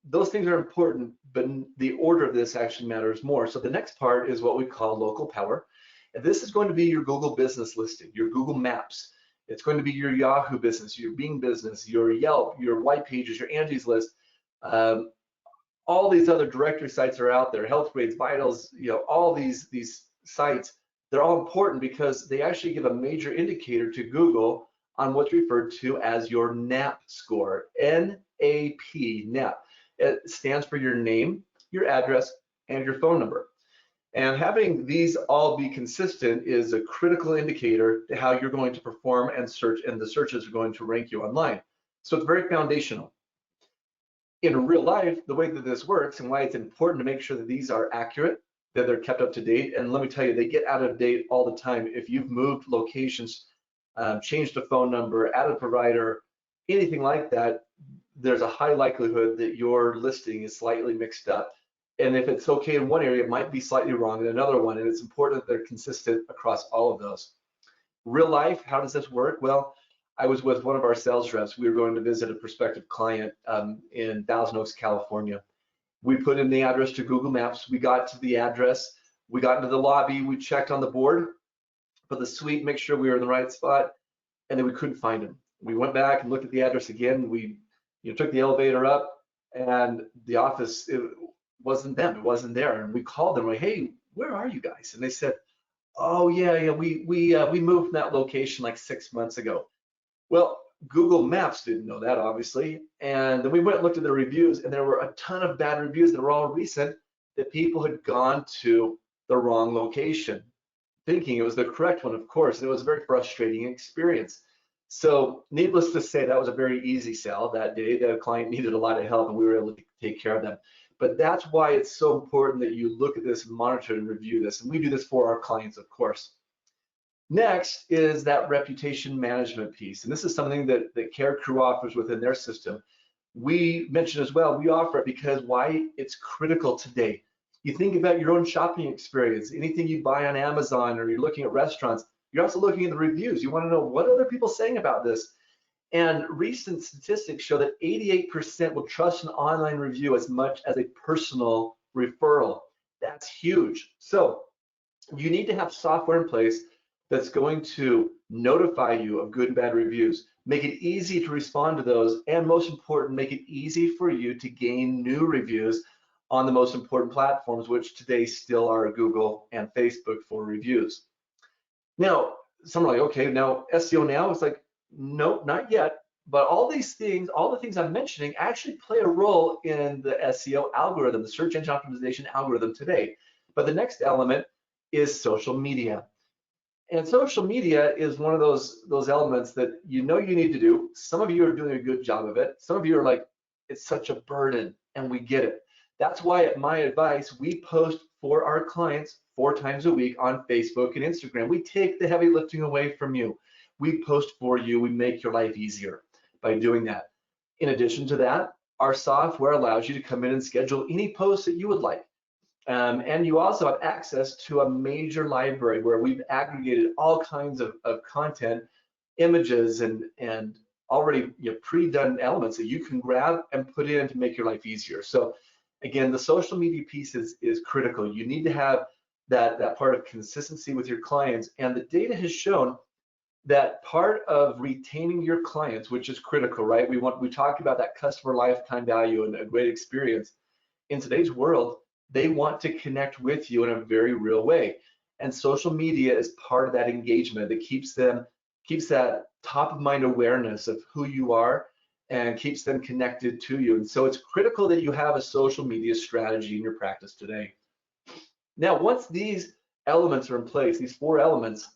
Those things are important, but the order of this actually matters more. So the next part is what we call local power. And this is going to be your Google business listing, your Google Maps. It's going to be your Yahoo business, your Bing business, your Yelp, your White Pages, your Angie's List. All these other directory sites are out there, Health Grades, Vitals, all these sites. They're all important because they actually give a major indicator to Google on what's referred to as your NAP score, N-A-P, NAP. It stands for your name, your address, and your phone number. And having these all be consistent is a critical indicator to how you're going to perform and search, and the searches are going to rank you online. So it's very foundational. In real life, the way that this works and why it's important to make sure that these are accurate, that they're kept up to date, and let me tell you, they get out of date all the time. If you've moved locations, changed a phone number, added a provider, anything like that, there's a high likelihood that your listing is slightly mixed up. And if it's okay in one area, it might be slightly wrong in another one. And it's important that they're consistent across all of those. Real life, how does this work? Well, I was with one of our sales reps. We were going to visit a prospective client in Thousand Oaks, California. We put in the address to Google Maps. We got to the address. We got into the lobby. We checked on the board for the suite, make sure we were in the right spot, and then we couldn't find him. We went back and looked at the address again. We took the elevator up, and the office, it wasn't them. It wasn't there. And we called them like, hey, where are you guys? And they said, oh yeah, we moved from that location like 6 months ago. Well, Google Maps didn't know that, obviously. And then we went and looked at the reviews, and there were a ton of bad reviews that were all recent, that people had gone to the wrong location, thinking it was the correct one, of course. It was a very frustrating experience. So needless to say, that was a very easy sell that day. The client needed a lot of help, and we were able to take care of them. But that's why it's so important that you look at this, monitor and review this. And we do this for our clients, of course. Next is that reputation management piece. And this is something that CareCru offers within their system. We mentioned as well, we offer it because why it's critical today. You think about your own shopping experience, anything you buy on Amazon, or you're looking at restaurants, you're also looking at the reviews. You want to know, what are other people saying about this? And recent statistics show that 88% will trust an online review as much as a personal referral. That's huge. So you need to have software in place that's going to notify you of good and bad reviews, make it easy to respond to those, and most important, make it easy for you to gain new reviews on the most important platforms, which today still are Google and Facebook for reviews. Now, some are like, okay, now SEO now, it's like, nope, not yet. But all these things, all the things I'm mentioning actually play a role in the SEO algorithm, the search engine optimization algorithm today. But the next element is social media. And social media is one of those elements that you need to do. Some of you are doing a good job of it. Some of you are like, it's such a burden, and we get it. That's why at MyAdvice, we post for our clients 4 times a week on Facebook and Instagram. We take the heavy lifting away from you. We post for you. We make your life easier by doing that. In addition to that, our software allows you to come in and schedule any posts that you would like. And you also have access to a major library where we've aggregated all kinds of content, images, and already pre-done elements that you can grab and put in to make your life easier. So again, the social media piece is critical. You need to have that part of consistency with your clients, and the data has shown that part of retaining your clients, which is critical, right? We talked about that customer lifetime value and a great experience. In today's world, they want to connect with you in a very real way. And social media is part of that engagement that keeps that top of mind awareness of who you are and keeps them connected to you. And so it's critical that you have a social media strategy in your practice today. Now, once these elements are in place, these 4 elements,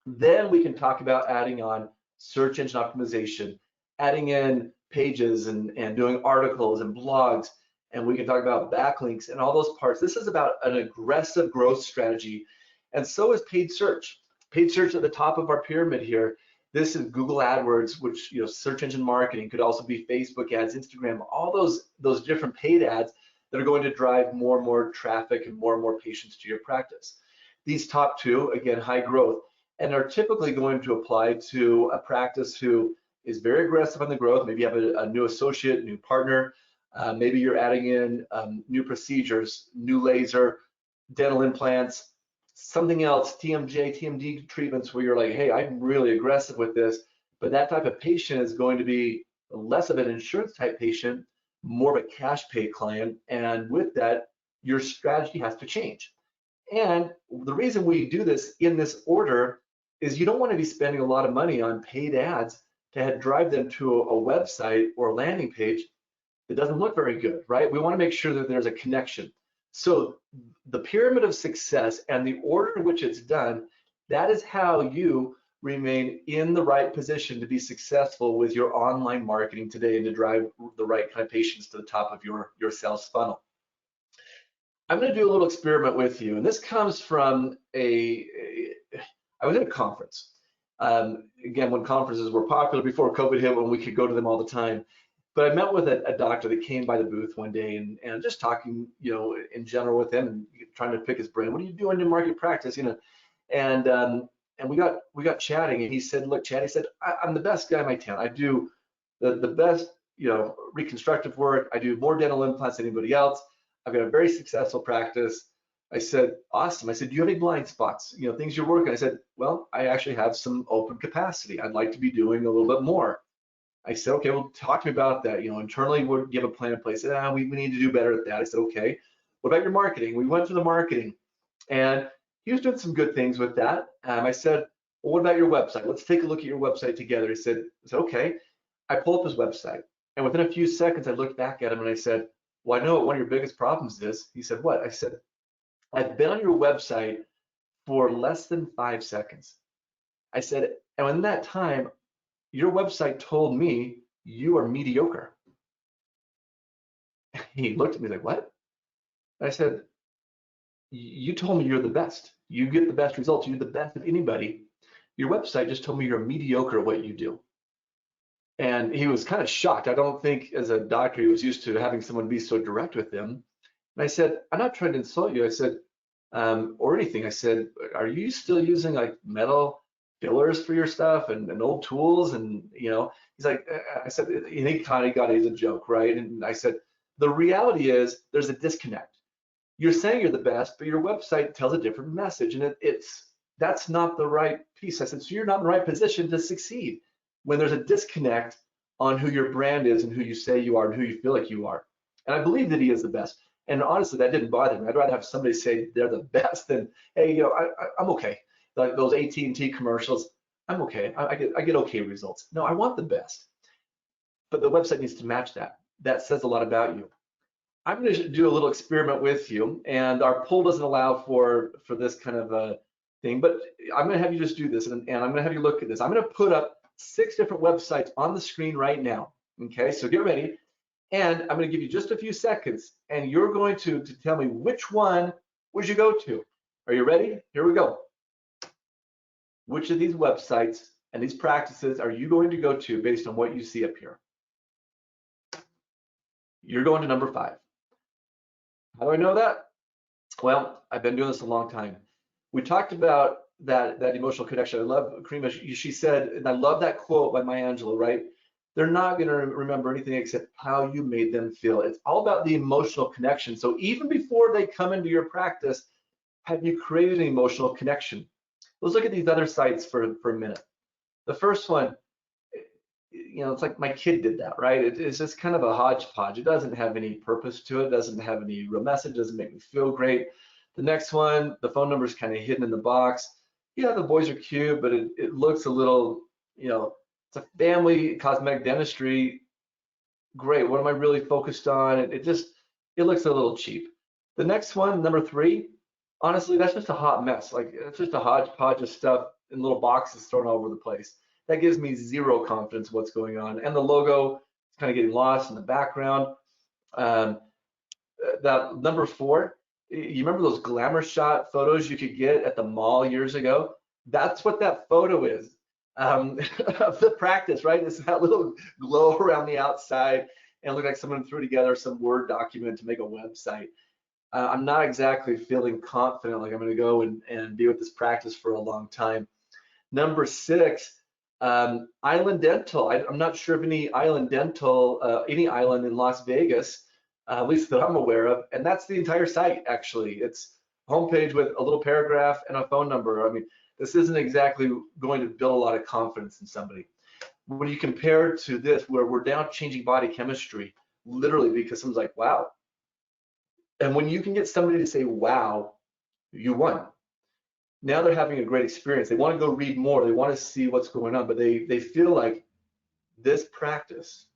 then we can talk about adding on search engine optimization, adding in pages and doing articles and blogs. And we can talk about backlinks and all those parts. This is about an aggressive growth strategy. And so is paid search. Paid search at the top of our pyramid here. This is Google AdWords, which, search engine marketing, could also be Facebook ads, Instagram, all those different paid ads that are going to drive more and more traffic and more patients to your practice. these top two, again, high growth, and are typically going to apply to a practice who is very aggressive on the growth. Maybe you have a new associate, new partner. Maybe you're adding in new procedures, new laser, dental implants, something else, TMJ, TMD treatments where you're like, hey, I'm really aggressive with this, but that type of patient is going to be less of an insurance type patient, more of a cash pay client. And with that, your strategy has to change. And the reason we do this in this order is you don't want to be spending a lot of money on paid ads to drive them to a website or a landing page that doesn't look very good, right? We want to make sure that there's a connection. So the pyramid of success and the order in which it's done, that is how you remain in the right position to be successful with your online marketing today and to drive the right kind of patients to the top of your sales funnel. I'm going to do a little experiment with you, and this comes from I was at a conference. Again, when conferences were popular before COVID hit, when we could go to them all the time. But I met with a doctor that came by the booth one day and just talking, in general with him and trying to pick his brain. What are you doing in market practice, And we got chatting, and he said, look, Chad, he said, I'm the best guy in my town. I do the best, reconstructive work. I do more dental implants than anybody else. I've got a very successful practice. I said, awesome. I said, do you have any blind spots, things you're working? I said, well, I actually have some open capacity. I'd like to be doing a little bit more. I said, okay, well, talk to me about that. Internally, we'll give a plan in place. We need to do better at that. I said, okay, what about your marketing? We went through the marketing, and he was doing some good things with that. I said, well, what about your website? Let's take a look at your website together. He said, okay. I pulled up his website, and within a few seconds, I looked back at him and I said, well, I know what one of your biggest problems is. He said, what? I said, I've been on your website for less than 5 seconds. I said, and in that time, your website told me you are mediocre. He looked at me like, what? I said, you told me you're the best. You get the best results. You're the best of anybody. Your website just told me you're mediocre at what you do. And he was kind of shocked. I don't think as a doctor he was used to having someone be so direct with him. And I said, I'm not trying to insult you. I said, or anything. I said, are you still using like metal fillers for your stuff and old tools? And he's like, I said, and he kind of got it as a joke, right? And I said, the reality is there's a disconnect. You're saying you're the best, but your website tells a different message, and that's not the right piece. I said, so you're not in the right position to succeed when there's a disconnect on who your brand is and who you say you are and who you feel like you are. And I believe that he is the best. And honestly, that didn't bother me. I'd rather have somebody say they're the best than, hey, I'm okay. Like those AT&T commercials, I'm okay. I get okay results. No, I want the best. But the website needs to match that. That says a lot about you. I'm going to do a little experiment with you, and our poll doesn't allow for this kind of a thing, but I'm going to have you just do this, and I'm going to have you look at this. I'm going to put up 6 different websites on the screen right now. Okay, so get ready. And I'm going to give you just a few seconds, and you're going to tell me which one would you go to. Are you ready? Here we go. Which of these websites and these practices are you going to go to based on what you see up here? You're going to number 5. How do I know that? Well, I've been doing this a long time. We talked about that emotional connection. I love Karima. She said, and I love that quote by Maya Angelou, right? They're not going to remember anything except how you made them feel. It's all about the emotional connection. So even before they come into your practice, have you created an emotional connection? Let's look at these other sites for a minute. The first one, it's like my kid did that, right? It's just kind of a hodgepodge. It doesn't have any purpose to it. It doesn't have any real message. It doesn't make me feel great. The next one, the phone number is kind of hidden in the box. Yeah, the boys are cute, but it looks a little, it's a family cosmetic dentistry. Great. What am I really focused on? It looks a little cheap. The next one, number 3, honestly, that's just a hot mess. Like it's just a hodgepodge of stuff in little boxes thrown all over the place. That gives me zero confidence in what's going on. And the logo is kind of getting lost in the background. That number 4, you remember those glamour shot photos you could get at the mall years ago? That's what that photo is of the practice, right? It's that little glow around the outside and it looked like someone threw together some Word document to make a website. I'm not exactly feeling confident like I'm going to go and be with this practice for a long time. Number 6, Island Dental. I'm not sure of any Island Dental, any island in Las Vegas, at least that I'm aware of, and that's the entire site, actually. It's a homepage with a little paragraph and a phone number. I mean, this isn't exactly going to build a lot of confidence in somebody. When you compare to this, where we're now changing body chemistry, literally because someone's like, wow. And when you can get somebody to say, wow, you won. Now they're having a great experience. They want to go read more. They want to see what's going on, but they feel like this practice,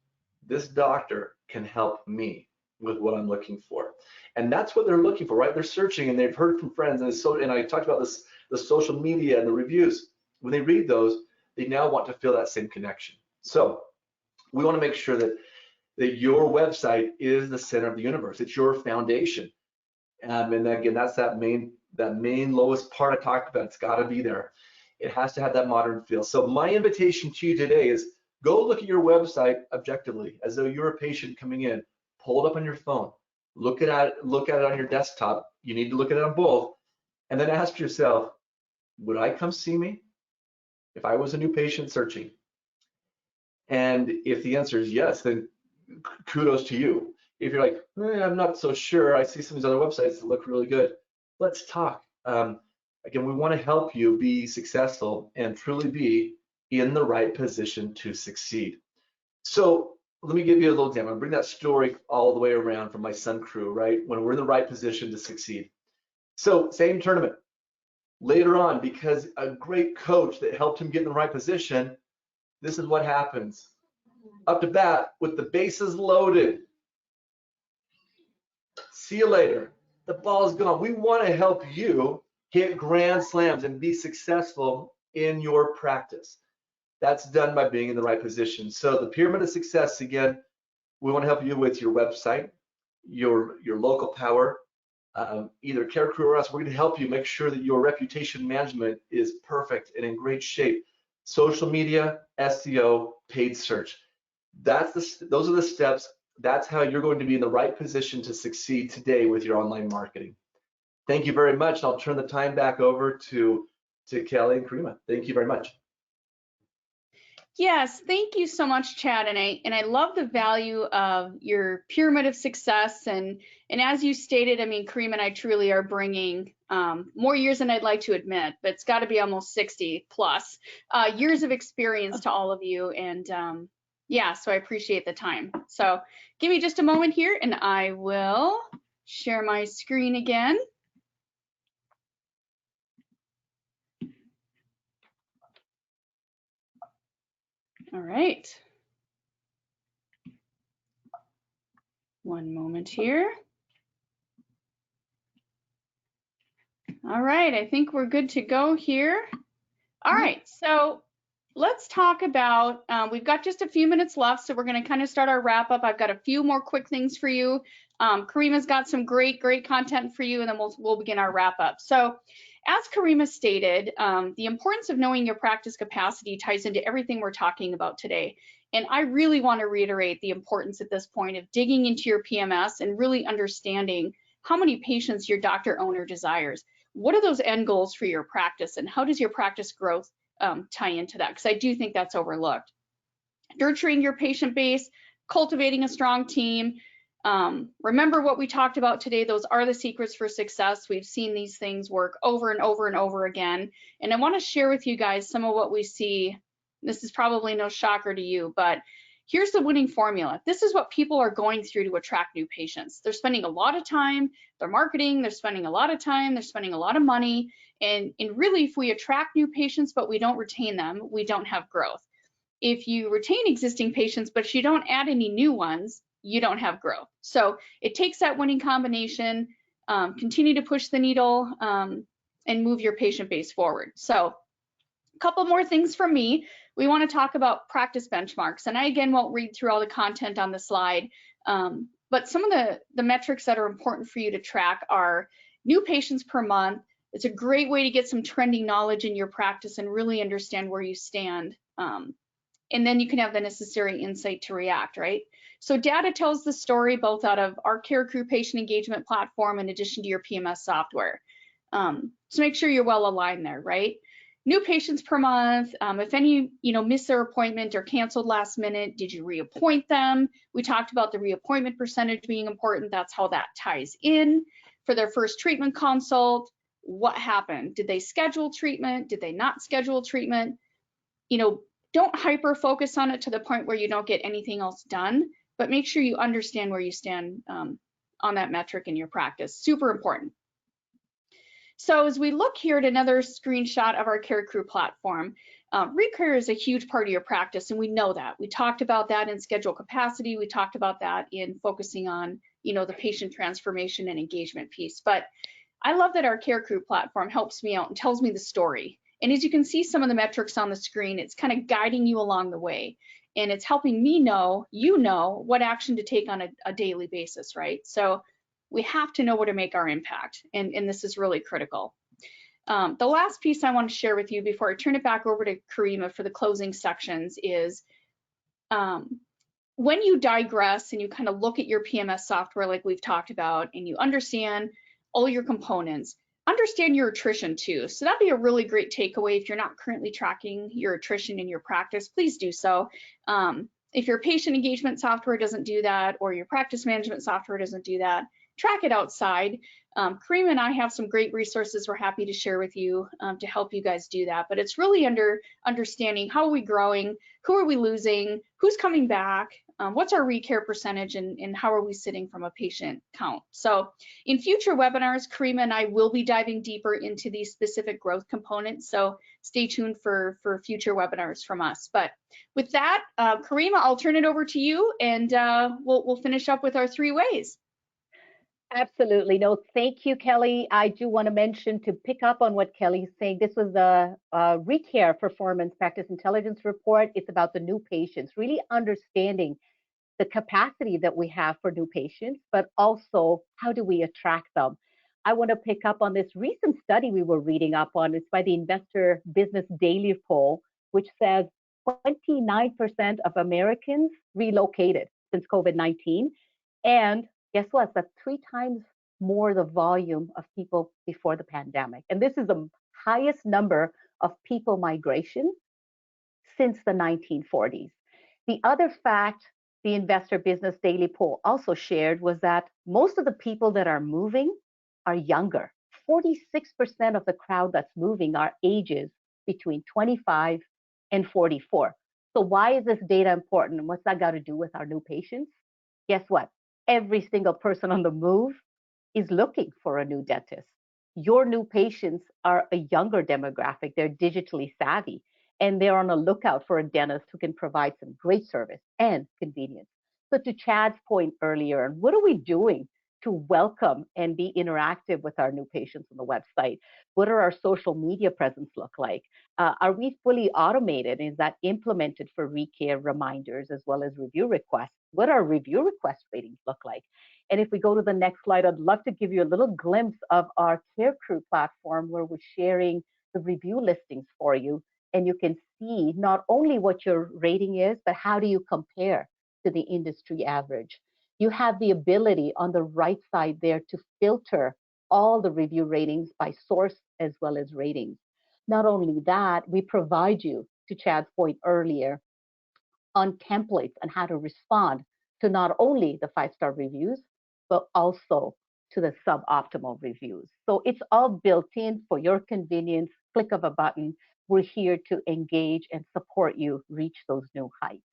this doctor can help me with what I'm looking for. And that's what they're looking for, right? They're searching and they've heard from friends, and I talked about this, the social media and the reviews. When they read those, they now want to feel that same connection. So we want to make sure that your website is the center of the universe. It's your foundation. And again, that's that main lowest part I talked about. It's got to be there. It has to have that modern feel. So my invitation to you today is go look at your website objectively, as though you're a patient coming in. Pull it up on your phone. Look at it on your desktop. You need to look at it on both, and then ask yourself, would I come see me if I was a new patient searching? And if the answer is yes, then kudos to you. If you're like, I'm not so sure, I see some of these other websites that look really good, let's talk. Again, we want to help you be successful and truly be in the right position to succeed. So let me give you a little example. I'm bring that story all the way around from my son crew, right? When we're in the right position to succeed. So same tournament. Later on, because a great coach that helped him get in the right position, this is what happens. Up to bat with the bases loaded. See you later. The ball is gone. We want to help you hit grand slams and be successful in your practice. That's done by being in the right position. So the pyramid of success, again, we want to help you with your website, your local power, either CareCru or us. We're going to help you make sure that your reputation management is perfect and in great shape. Social media, SEO, paid search. Those are the steps. That's how you're going to be in the right position to succeed today with your online marketing. Thank you very much. I'll turn the time back over to Kelly and Karima. Thank you very much. Yes, thank you so much, Chad. And I love the value of your pyramid of success. And as you stated, I mean, Kareem and I truly are bringing more years than I'd like to admit, but it's got to be almost 60 plus years of experience to all of you. And yeah, so I appreciate the time. So give me just a moment here and I will share my screen again. All right. One moment here. All right, I think we're good to go here. All right, so let's talk about, we've got just a few minutes left, so we're gonna kind of start our wrap up. I've got a few more quick things for you. Karima's got some great content for you, and then we'll begin our wrap up. So as Karima stated, the importance of knowing your practice capacity ties into everything we're talking about today. And I really want to reiterate the importance at this point of digging into your PMS and really understanding how many patients your doctor owner desires. What are those end goals for your practice, and how does your practice growth tie into that? Because I do think that's overlooked. Nurturing your patient base, cultivating a strong team. Remember what we talked about today. Those are the secrets for success. We've seen these things work over and over and over again. And I want to share with you guys some of what we see. This is probably no shocker to you, but here's the winning formula. This is what people are going through to attract new patients. They're spending a lot of time, they're marketing, they're spending a lot of time, they're spending a lot of money. And really, if we attract new patients, but we don't retain them, we don't have growth. If you retain existing patients, but you don't add any new ones, you don't have growth. So it takes that winning combination, continue to push the needle and move your patient base forward. So a couple more things from me. We want to talk about practice benchmarks. And I, again, won't read through all the content on the slide, but some of the metrics that are important for you to track are new patients per month. It's a great way to get some trending knowledge in your practice and really understand where you stand. and then you can have the necessary insight to react, right? So data tells the story both out of our CareCru patient engagement platform in addition to your PMS software. So make sure you're well aligned there, right? New patients per month, if any, miss their appointment or canceled last minute, did you reappoint them? We talked about the reappointment percentage being important. That's how that ties in. For their first treatment consult, what happened? Did they schedule treatment? Did they not schedule treatment? Don't hyper focus on it to the point where you don't get anything else done, but make sure you understand where you stand on that metric in your practice. Super important. So as we look here at another screenshot of our CareCru platform, recare is a huge part of your practice, and we know that. We talked about that in schedule capacity. We talked about that in focusing on, the patient transformation and engagement piece. But I love that our CareCru platform helps me out and tells me the story. And as you can see some of the metrics on the screen, it's kind of guiding you along the way. And it's helping me know, what action to take on a daily basis, right? So we have to know where to make our impact, and this is really critical. The last piece I want to share with you before I turn it back over to Karima for the closing sections is when you digress and you kind of look at your PMS software like we've talked about, and you understand all your components, understand your attrition too. So that'd be a really great takeaway. If you're not currently tracking your attrition in your practice, please do so. If your patient engagement software doesn't do that, or your practice management software doesn't do that, track it outside. Karima and I have some great resources we're happy to share with you to help you guys do that. But it's really understanding how are we growing, who are we losing, who's coming back, what's our recare percentage, and how are we sitting from a patient count. So in future webinars, Karima and I will be diving deeper into these specific growth components. So stay tuned for future webinars from us. But with that, Karima, I'll turn it over to you, and we'll finish up with our 3 ways. Absolutely. No, thank you, Kelly. I do want to mention, to pick up on what Kelly's saying, this was the Recare Performance Practice Intelligence Report. It's about the new patients, really understanding the capacity that we have for new patients, but also how do we attract them. I want to pick up on this recent study we were reading up on. It's by the Investor Business Daily poll, which says 29% of Americans relocated since COVID-19. And guess what? That's 3 times more the volume of people before the pandemic. And this is the highest number of people migration since the 1940s. The other fact the Investor Business Daily poll also shared was that most of the people that are moving are younger. 46% of the crowd that's moving are ages between 25 and 44. So why is this data important, and what's that got to do with our new patients? Guess what? Every single person on the move is looking for a new dentist. Your new patients are a younger demographic. They're digitally savvy, and they're on a lookout for a dentist who can provide some great service and convenience. So to Chad's point earlier, what are we doing to welcome and be interactive with our new patients on the website? What are our social media presence look like? Are we fully automated? Is that implemented for recare reminders as well as review requests? What are review request ratings look like? And if we go to the next slide, I'd love to give you a little glimpse of our CareCru platform, where we're sharing the review listings for you. And you can see not only what your rating is, but how do you compare to the industry average. You have the ability on the right side there to filter all the review ratings by source as well as ratings. Not only that, we provide you, to Chad's point earlier, on templates on how to respond to not only the 5-star reviews, but also to the suboptimal reviews. So it's all built in for your convenience, click of a button. We're here to engage and support you reach those new heights.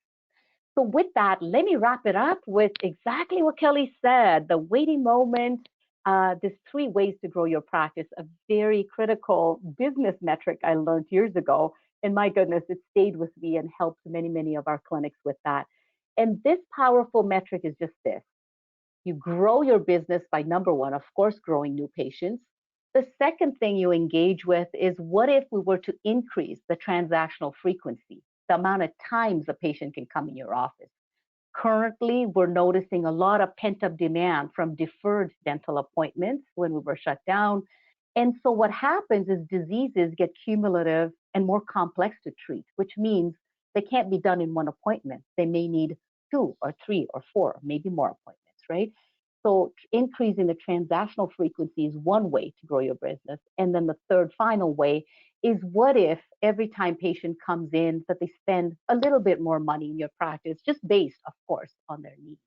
So with that, let me wrap it up with exactly what Kelly said, the waiting moment. There's 3 ways to grow your practice, a very critical business metric I learned years ago. And my goodness, it stayed with me and helped many, many of our clinics with that. And this powerful metric is just this. You grow your business by, number 1, of course, growing new patients. The second thing you engage with is, what if we were to increase the transactional frequency, the amount of times a patient can come in your office? Currently, we're noticing a lot of pent-up demand from deferred dental appointments when we were shut down. And so what happens is diseases get cumulative and more complex to treat, which means they can't be done in one appointment. They may need 2 or 3 or 4, maybe more appointments, right? So increasing the transactional frequency is one way to grow your business. And then the third final way is, what if every time patient comes in that they spend a little bit more money in your practice, just based, of course, on their needs.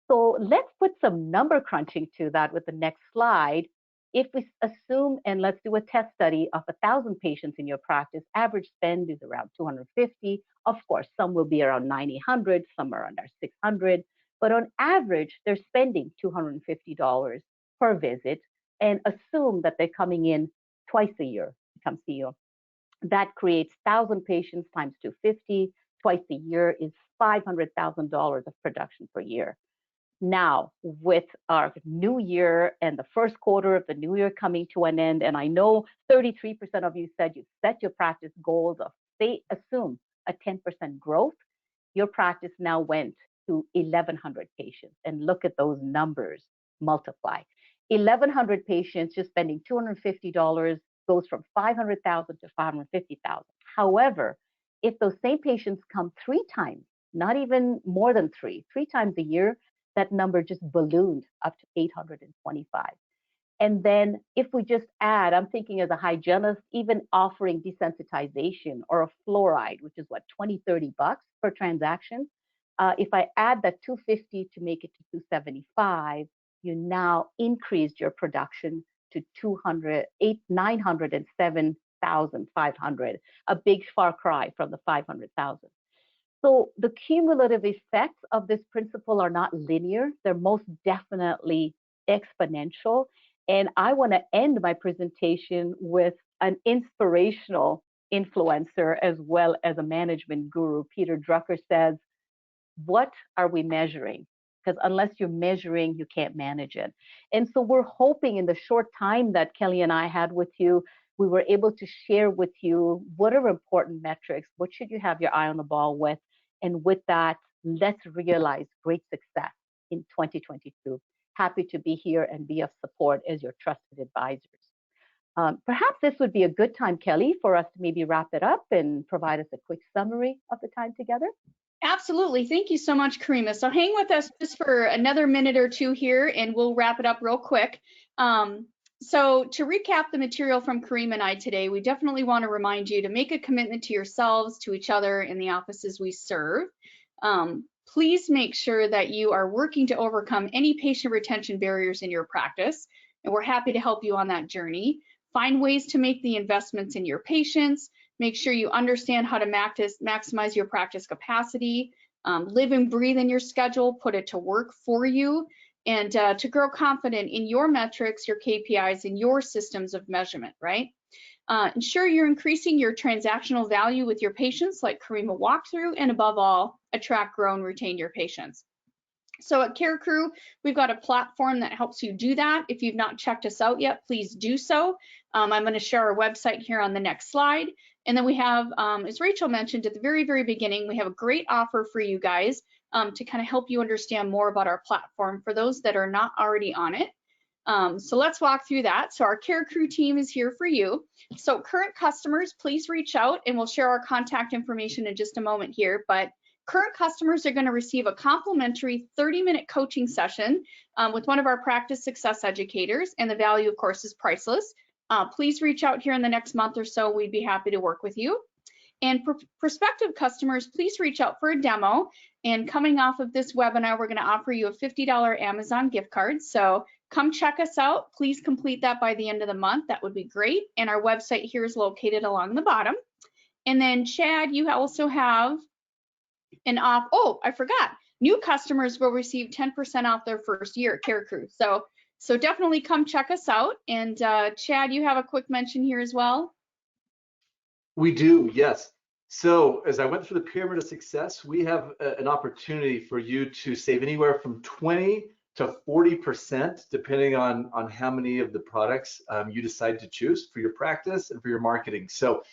So let's put some number crunching to that with the next slide. If we assume, and let's do a test study of 1,000 patients in your practice, average spend is around 250. Of course, some will be around 900, some are under 600, but on average, they're spending $250 per visit, and assume that they're coming in twice a year to come see you. That creates 1,000 patients times 250, twice a year is $500,000 of production per year. Now, with our new year and the first quarter of the new year coming to an end, and I know 33% of you said you set your practice goals of, say, assume a 10% growth, your practice now went to 1,100 patients. And look at those numbers multiply. 1,100 patients just spending $250 goes from 500,000 to 550,000. However, if those same patients come 3 times, not even more than 3 times a year, that number just ballooned up to 825. And then if we just add, I'm thinking as a hygienist, even offering desensitization or a fluoride, which is what, 20, 30 bucks per transaction. If I add that 250 to make it to 275, you now increased your production to 907,500, a big far cry from the 500,000. So the cumulative effects of this principle are not linear. They're most definitely exponential. And I want to end my presentation with an inspirational influencer as well as a management guru. Peter Drucker says, what are we measuring? Because unless you're measuring, you can't manage it. And so we're hoping in the short time that Kelly and I had with you, we were able to share with you what are important metrics, what should you have your eye on the ball with, and with that, let's realize great success in 2022. Happy to be here and be of support as your trusted advisors. Perhaps this would be a good time, Kelly, for us to maybe wrap it up and provide us a quick summary of the time together. Absolutely. Thank you so much, Karima. So hang with us just for another minute or two here, and we'll wrap it up real quick. So to recap the material from Karima and I today, we definitely want to remind you to make a commitment to yourselves, to each other, in the offices we serve. Please make sure that you are working to overcome any patient retention barriers in your practice, and we're happy to help you on that journey. Find ways to make the investments in your patients. Make sure you understand how to maximize your practice capacity. Live and breathe in your schedule, put it to work for you, and to grow confident in your metrics, your KPIs, and your systems of measurement, right? Ensure you're increasing your transactional value with your patients like Karima walked through, and above all, attract, grow, and retain your patients. So at CareCru, we've got a platform that helps you do that. If you've not checked us out yet, please do so. I'm going to share our website here on the next slide. And then we have, as Rachel mentioned at the very, very beginning, we have a great offer for you guys to kind of help you understand more about our platform for those that are not already on it. So let's walk through that. So our CareCru team is here for you. So current customers, please reach out, and we'll share our contact information in just a moment here. But current customers are going to receive a complimentary 30-minute coaching session with one of our practice success educators, and the value, of course, is priceless. Please reach out here in the next month or so. We'd be happy to work with you. And prospective customers, please reach out for a demo. And coming off of this webinar, we're going to offer you a $50 Amazon gift card. So come check us out. Please complete that by the end of the month. That would be great. And our website here is located along the bottom. And then Chad, you also have an off. Oh, I forgot. New customers will receive 10% off their first year at CareCru. So definitely come check us out. And Chad, you have a quick mention here as well. We do, yes. So as I went through the pyramid of success, we have an opportunity for you to save anywhere from 20 to 40%, depending on how many of the products you decide to choose for your practice and for your marketing. So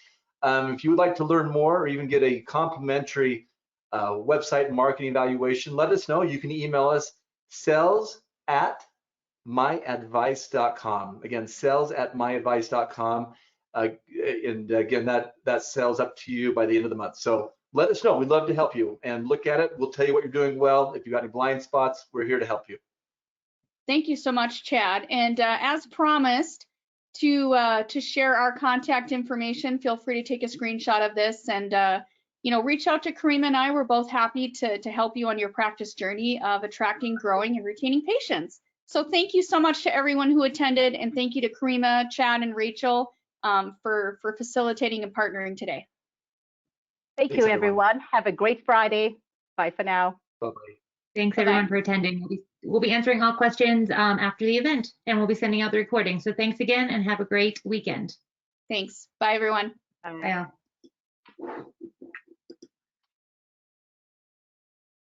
if you would like to learn more or even get a complimentary website marketing evaluation, let us know. You can email us sales@myadvice.com. Again, sales@myadvice.com. And again, that sells up to you by the end of the month. So let us know. We'd love to help you and look at it. We'll tell you what you're doing well. If you got any blind spots, we're here to help you. Thank you so much, Chad. And as promised, to share our contact information, feel free to take a screenshot of this and reach out to Karima and I. We're both happy to help you on your practice journey of attracting, growing, and retaining patients. So thank you so much to everyone who attended, and thank you to Karima, Chad, and Rachel for facilitating and partnering today. Thank you, everyone. Have a great Friday. Bye for now. Bye-bye. Thanks everyone for attending. We'll be answering all questions after the event, and we'll be sending out the recording. So thanks again and have a great weekend. Thanks. Bye, everyone. Bye.